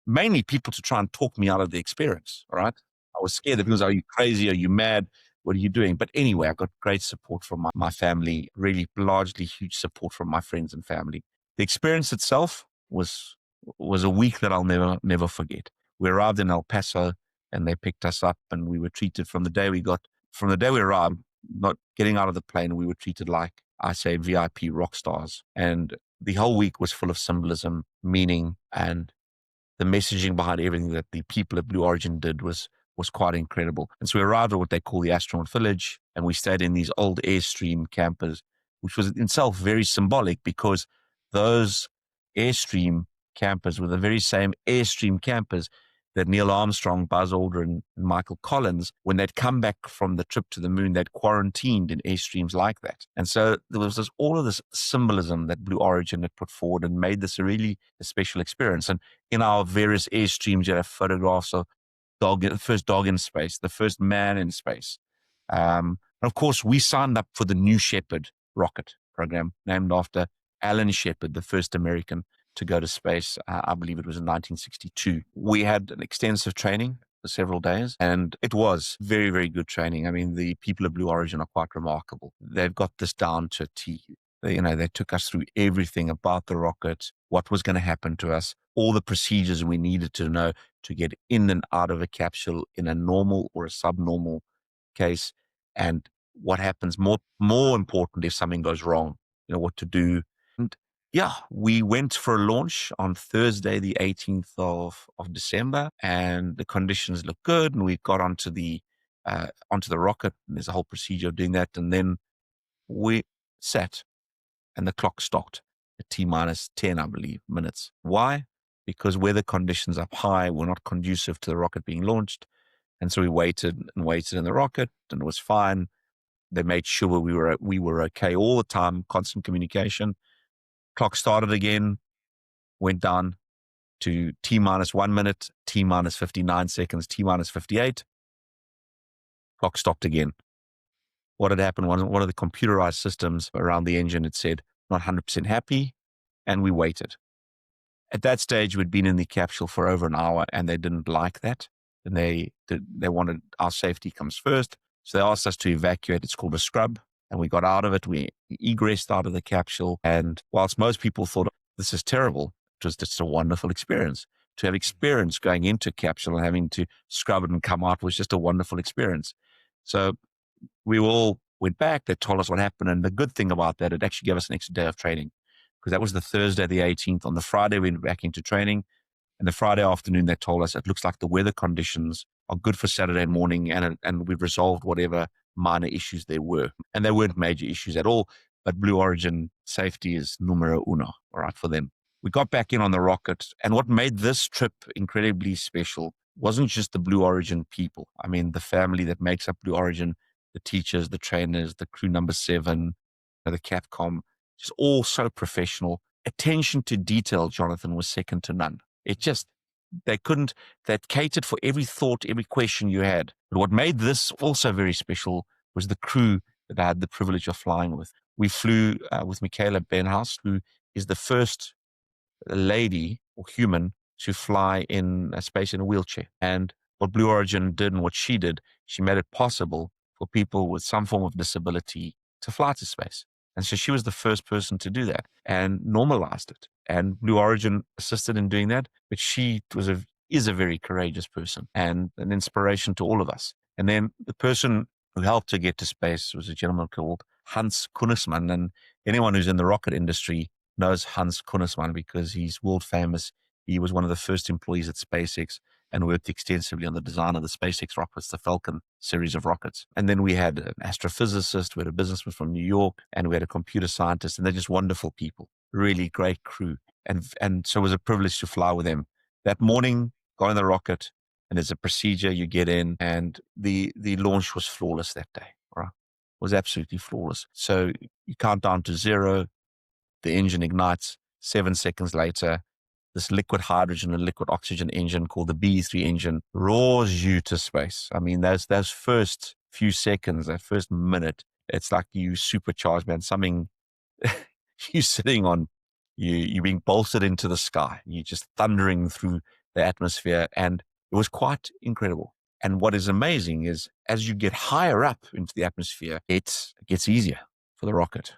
mainly people to try and talk me out of the experience. All right. I was scared that people say, are you crazy? Are you mad? What are you doing? But anyway, I got great support from my family, really largely huge support from my friends and family. The experience itself was a week that I'll never forget. We arrived in El Paso and they picked us up and we were treated from the day we arrived, not getting out of the plane, we were treated like, I say, VIP rock stars. And the whole week was full of symbolism, meaning, and the messaging behind everything that the people at Blue Origin did was quite incredible. And so we arrived at what they call the Astronaut Village, and we stayed in these old Airstream campers, which was in itself very symbolic because those Airstream campers were the very same Airstream campers that Neil Armstrong, Buzz Aldrin, and Michael Collins, when they'd come back from the trip to the moon, they'd quarantined in Airstreams like that. And so there was all of this symbolism that Blue Origin had put forward and made this a special experience. And in our various Airstreams, you have photographs of the first dog in space, the first man in space. And of course, we signed up for the New Shepard rocket program, named after Alan Shepard, the first American to go to space. I believe it was in 1962. We had an extensive training for several days, and it was very, very good training. I mean, the people of Blue Origin are quite remarkable. They've got this down to a T. They took us through everything about the rocket, what was going to happen to us, all the procedures we needed to know to get in and out of a capsule in a normal or a subnormal case, and what happens more important if something goes wrong, what to do. And yeah, we went for a launch on Thursday, the 18th of December, and the conditions looked good. And we got onto the rocket. And there's a whole procedure of doing that. And then we sat and the clock stopped at T-10, I believe, minutes. Why? Because weather conditions up high were not conducive to the rocket being launched. And so we waited and waited in the rocket, and it was fine. They made sure we were okay all the time, constant communication. Clock started again, went down to T-1 minute, T-59 seconds, T-58. Clock stopped again. What had happened was one of the computerized systems around the engine had said, not 100% happy, and we waited. At that stage, we'd been in the capsule for over an hour, and they didn't like that. And they wanted our safety comes first. So they asked us to evacuate. It's called a scrub. And we got out of it. We egressed out of the capsule. And whilst most people thought this is terrible, it was just a wonderful experience. To have experience going into a capsule and having to scrub it and come out was just a wonderful experience. So we all went back. They told us what happened. And the good thing about that, it actually gave us an extra day of training, because that was the Thursday, the 18th. On the Friday, we went back into training. And the Friday afternoon, they told us it looks like the weather conditions are good for Saturday morning, and we've resolved whatever minor issues there were. And there weren't major issues at all, but Blue Origin safety is numero uno, all right, for them. We got back in on the rocket, and what made this trip incredibly special wasn't just the Blue Origin people. I mean, the family that makes up Blue Origin, the teachers, the trainers, the crew number 7, the Capcom, just all so professional. Attention to detail, Jonathan, was second to none. They catered for every thought, every question you had. But what made this also very special was the crew that I had the privilege of flying with. We flew with Michaela Benhouse, who is the first lady or human to fly in space in a wheelchair. And what Blue Origin did and what she did, she made it possible for people with some form of disability to fly to space. And so she was the first person to do that and normalized it. And Blue Origin assisted in doing that. But she is a very courageous person and an inspiration to all of us. And then the person who helped her get to space was a gentleman called Hans Kunnersmann. And anyone who's in the rocket industry knows Hans Kunnersmann because he's world famous. He was one of the first employees at SpaceX and worked extensively on the design of the SpaceX rockets, the Falcon series of rockets. And then we had an astrophysicist, we had a businessman from New York, and we had a computer scientist, and they're just wonderful people, really great crew. And so it was a privilege to fly with them. That morning, got in the rocket, and there's a procedure, you get in, and the launch was flawless that day. Right? was absolutely flawless. So you count down to 0, the engine ignites. 7 seconds later, this liquid hydrogen and liquid oxygen engine called the B3 engine roars you to space. I mean, those first few seconds, that first minute, it's like you supercharged, man. Something you're sitting on, you're being bolstered into the sky. You're just thundering through the atmosphere. And it was quite incredible. And what is amazing is as you get higher up into the atmosphere, it gets easier for the rocket.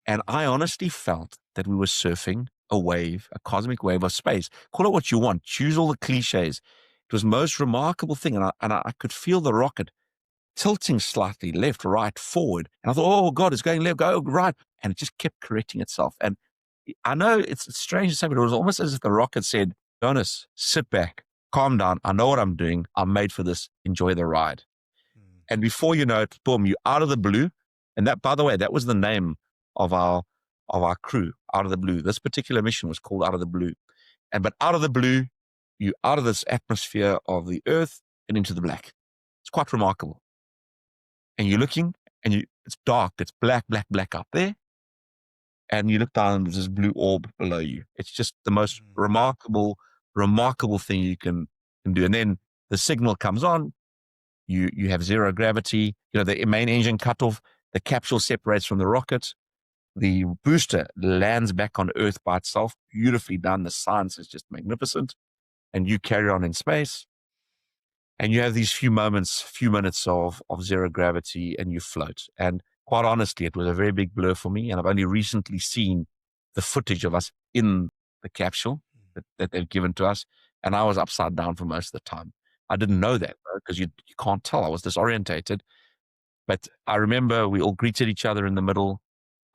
And I honestly felt that we were surfing a wave, a cosmic wave of space. Call it what you want. Choose all the cliches. It was the most remarkable thing. And I could feel the rocket tilting slightly left, right, forward. And I thought, oh God, it's going left, go right. And it just kept correcting itself. And I know it's strange to say, but it was almost as if the rocket said, Adonis, sit back, calm down. I know what I'm doing. I'm made for this. Enjoy the ride. And before you know it, boom, you're out of the blue. And that, by the way, that was the name of our crew, Out of the Blue. This particular mission was called Out of the Blue. But out of the blue, you out of this atmosphere of the earth and into the black. It's quite remarkable. And you're looking and it's dark, it's black, black, black up there. And you look down and there's this blue orb below you. It's just the most remarkable thing you can do. And then the signal comes on. You have zero gravity. The main engine cut off. The capsule separates from the rocket. The booster lands back on Earth by itself. Beautifully done. The science is just magnificent. And you carry on in space. And you have these few minutes of zero gravity, and you float. And quite honestly, it was a very big blur for me. And I've only recently seen the footage of us in the capsule that they've given to us. And I was upside down for most of the time. I didn't know that because you can't tell. I was disorientated. But I remember we all greeted each other in the middle.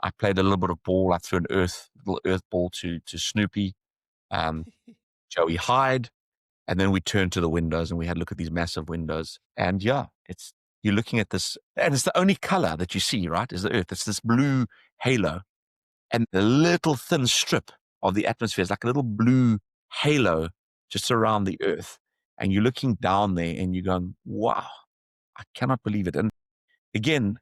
I played a little bit of ball. I threw a little earth ball to Snoopy, Joey Hyde. And then we turned to the windows and we had a look at these massive windows. And yeah, you're looking at this, and it's the only color that you see, right? Is the earth. It's this blue halo. And the little thin strip of the atmosphere is like a little blue halo just around the earth. And you're looking down there and you're going, wow, I cannot believe it. And again,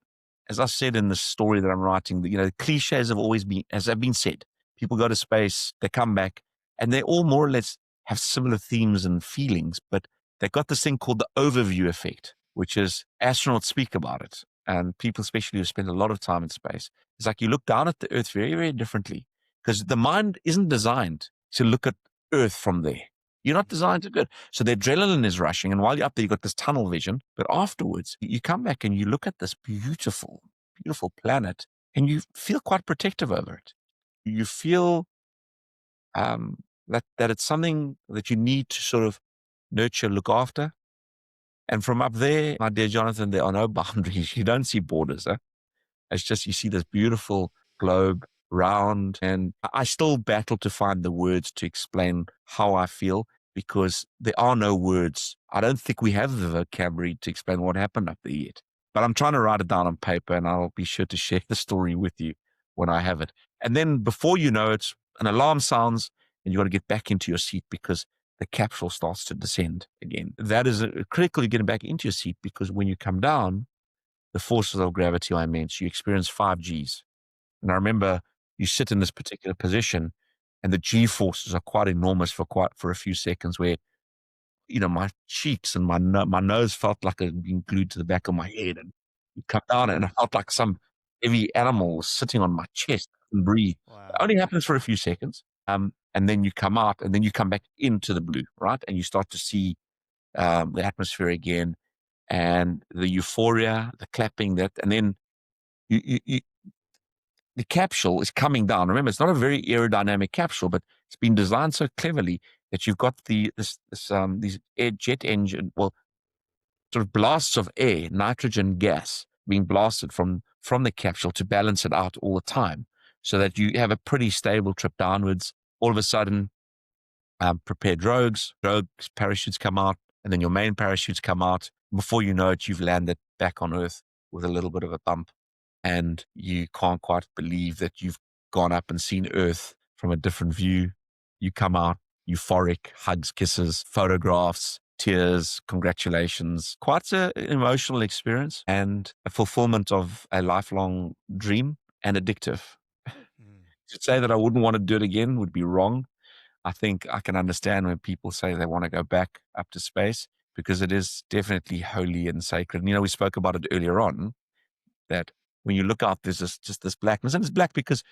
as I said in the story that I'm writing, the cliches have always been, as have been said, people go to space, they come back, and they all more or less have similar themes and feelings, but they got this thing called the overview effect, which is astronauts speak about it. And people, especially who spend a lot of time in space, it's like you look down at the earth very, very differently because the mind isn't designed to look at earth from there. You're not designed to do it. So the adrenaline is rushing. And while you're up there, you've got this tunnel vision. But afterwards, you come back and you look at this beautiful, beautiful planet and you feel quite protective over it. You feel that it's something that you need to sort of nurture, look after. And from up there, my dear Jonathan, there are no boundaries. You don't see borders. It's just you see this beautiful globe, round. And I still battle to find the words to explain how I feel because there are no words. I don't think we have the vocabulary to explain what happened up there yet. But I'm trying to write it down on paper and I'll be sure to share the story with you when I have it. And then before you know it, an alarm sounds and you got to get back into your seat because the capsule starts to descend again. That is critical, getting back into your seat because when you come down, the forces of gravity are immense. You experience 5 Gs. And I remember you sit in this particular position and the G forces are quite enormous for a few seconds where, my cheeks and my nose felt like it had been glued to the back of my head. And you come down and it felt like some heavy animal was sitting on my chest and breathe. Wow. It only happens for a few seconds. And then you come out and then you come back into the blue, right? And you start to see the atmosphere again and the euphoria, the clapping, and then you the capsule is coming down. Remember, it's not a very aerodynamic capsule, but it's been designed so cleverly that you've got these jet engine, well, sort of blasts of air, nitrogen gas being blasted from the capsule to balance it out all the time so that you have a pretty stable trip downwards. All of a sudden, prepared rogues parachutes come out, and then your main parachutes come out. Before you know it, you've landed back on Earth with a little bit of a bump. And you can't quite believe that you've gone up and seen Earth from a different view. You come out euphoric, hugs, kisses, photographs, tears, congratulations. Quite an emotional experience and a fulfillment of a lifelong dream and addictive. Mm, To say that I wouldn't want to do it again would be wrong. I think I can understand when people say they want to go back up to space because it is definitely holy and sacred. And, we spoke about it earlier on that when you look out, there's just this blackness. And it's black because,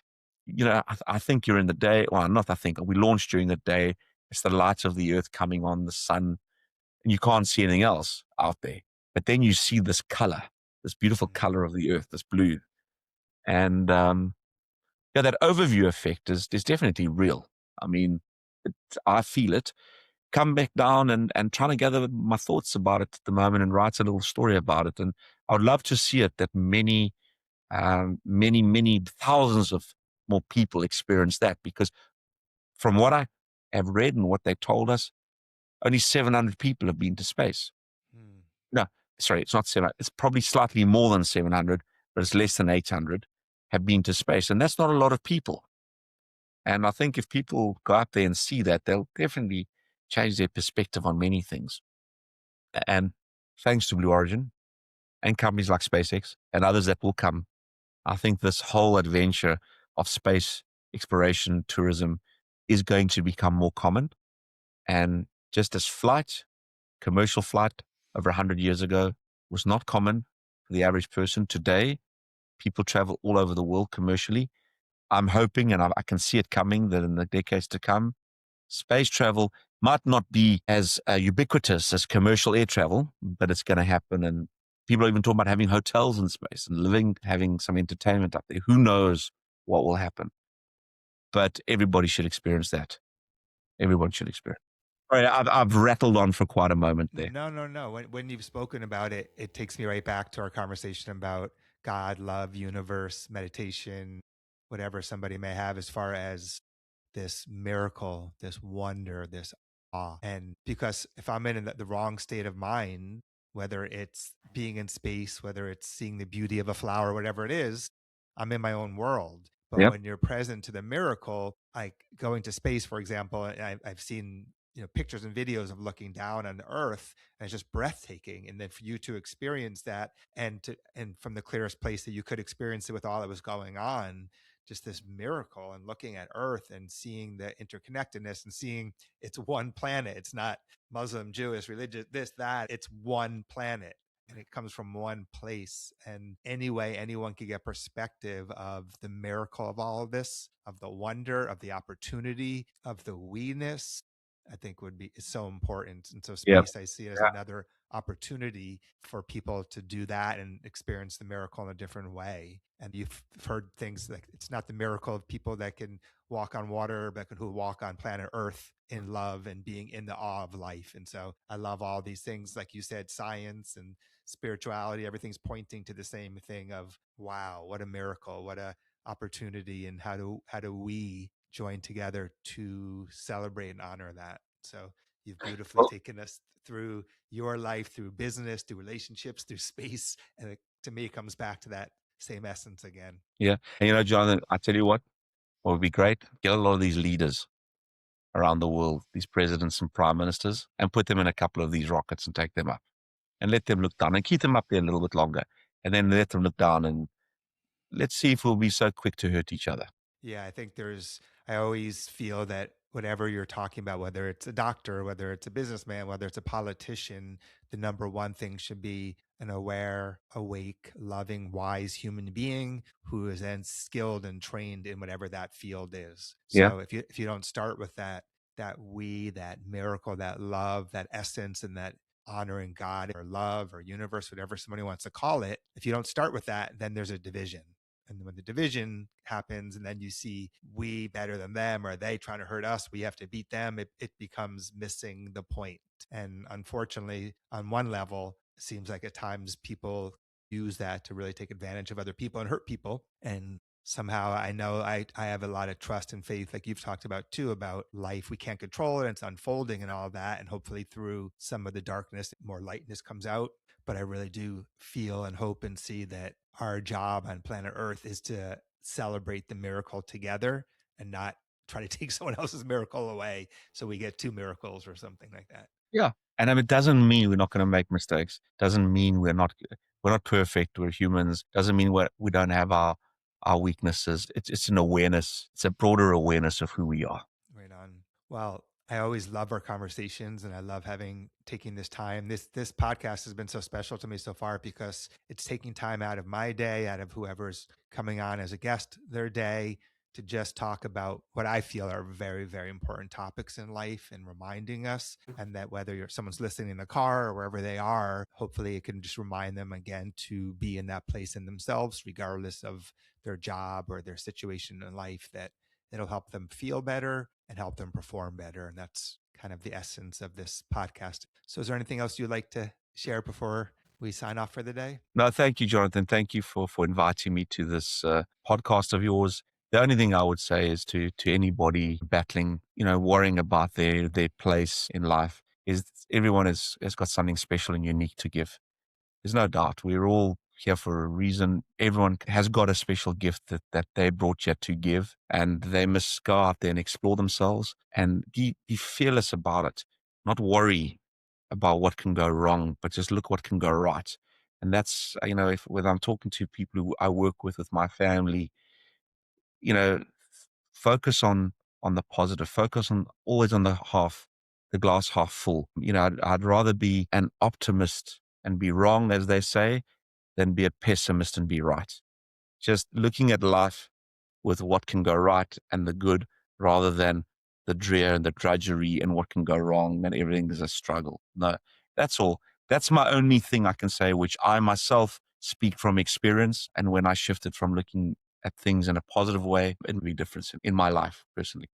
I think you're in the day. Well, not I think. We launched during the day. It's the lights of the earth coming on, the sun, and you can't see anything else out there. But then you see this color, this beautiful mm, color of the earth, this blue. And yeah, that overview effect is definitely real. I mean, I feel it. Come back down and trying to gather my thoughts about it at the moment and write a little story about it. And I would love to see it that many thousands of more people experience that because from what I have read and what they told us, only 700 people have been to space. mm, No, sorry, it's not 700. It's probably slightly more than 700, but it's less than 800 have been to space. And that's not a lot of people. And I think if people go out there and see that, they'll definitely change their perspective on many things. And thanks to Blue Origin and companies like SpaceX and others that will come, I think this whole adventure of space exploration tourism is going to become more common. And just as commercial flight over 100 years ago was not common for the average person, today people travel all over the world commercially. I'm hoping, and I can see it coming, that in the decades to come, space travel might not be as ubiquitous as commercial air travel, but it's going to happen. And people are even talking about having hotels in space and having some entertainment up there. Who knows what will happen? But everybody should experience that. Everyone should experience. All right, I've rattled on for quite a moment there. No, no, no. When you've spoken about it, it takes me right back to our conversation about God, love, universe, meditation, whatever somebody may have as far as this miracle, this wonder, this awe. And because if I'm in the wrong state of mind, whether it's being in space, whether it's seeing the beauty of a flower, whatever it is, I'm in my own world. But Yep. when you're present to the miracle, like going to space, for example, I've seen pictures and videos of looking down on the earth, and it's just breathtaking. And then for you to experience that, and from the clearest place that you could experience it with all that was going on, just this miracle, and looking at earth and seeing the interconnectedness and seeing it's one planet. It's not Muslim, Jewish, religious, this, that. It's one planet, and it comes from one place. And anyway, anyone can get perspective of the miracle of all of this, of the wonder, of the opportunity, of the we-ness, I think would be is so important. And so Yep. space, I see it as Yeah. another opportunity for people to do that and experience the miracle in a different way. And you've heard things like it's not the miracle of people that can walk on water, but who walk on planet Earth in love and being in the awe of life. And so I love all these things, like you said, science and spirituality, everything's pointing to the same thing of wow, what a miracle, what a opportunity, and how do we join together to celebrate and honor that. So you've beautifully Well, taken us through your life, through business, through relationships, through space, and to me it comes back to that same essence again. yeah. And Jonathan, I tell you what would be great? Get a lot of these leaders around the world, these presidents and prime ministers, and put them in a couple of these rockets and take them up and let them look down and keep them up there a little bit longer. And then let them look down and let's see if we'll be so quick to hurt each other. Yeah, I think I always feel that whatever you're talking about, whether it's a doctor, whether it's a businessman, whether it's a politician, the number one thing should be an aware, awake, loving, wise human being who is then skilled and trained in whatever that field is. Yeah. So if you don't start with that miracle, that love, that essence, and that honoring God or love or universe, whatever somebody wants to call it, if you don't start with that, then there's a division. And when the division happens, and then you see we better than them, or they trying to hurt us, we have to beat them, it becomes missing the point. And unfortunately, on one level, it seems like at times people use that to really take advantage of other people and hurt people. And somehow I know I have a lot of trust and faith, like you've talked about too, about life. We can't control it, and it's unfolding and all that. And hopefully through some of the darkness, more lightness comes out. But I really do feel and hope and see that our job on planet Earth is to celebrate the miracle together and not try to take someone else's miracle away, so we get two miracles or something like that. Yeah. And I mean, it doesn't mean we're not going to make mistakes. Doesn't mean we're not perfect. We're humans. Doesn't mean we don't have our weaknesses. It's an awareness. It's a broader awareness of who we are. Right on. Well, I always love our conversations and I love taking this time. This podcast has been so special to me so far because it's taking time out of my day, out of whoever's coming on as a guest their day to just talk about what I feel are very, very important topics in life and reminding us. And that whether someone's listening in the car or wherever they are, hopefully it can just remind them again to be in that place in themselves, regardless of their job or their situation in life, that it'll help them feel better and help them perform better. And that's kind of the essence of this podcast. So, is there anything else you'd like to share before we sign off for the day? No, thank you, Jonathan. Thank you for inviting me to this podcast of yours. The only thing I would say is to anybody battling, worrying about their place in life, is everyone has got something special and unique to give. There's no doubt. We're all here for a reason. Everyone has got a special gift that they brought you to give, and they must go out there and explore themselves and be fearless about it. Not worry about what can go wrong, but just look what can go right. And that's, if when I'm talking to people who I work with my family, you know, focus on the positive, focus on always on the glass half full. I'd rather be an optimist and be wrong, as they say, than be a pessimist and be right. Just looking at life with what can go right and the good rather than the drear and the drudgery and what can go wrong and everything is a struggle. No, that's all. That's my only thing I can say, which I myself speak from experience. And when I shifted from looking at things in a positive way, it made a big difference in my life personally.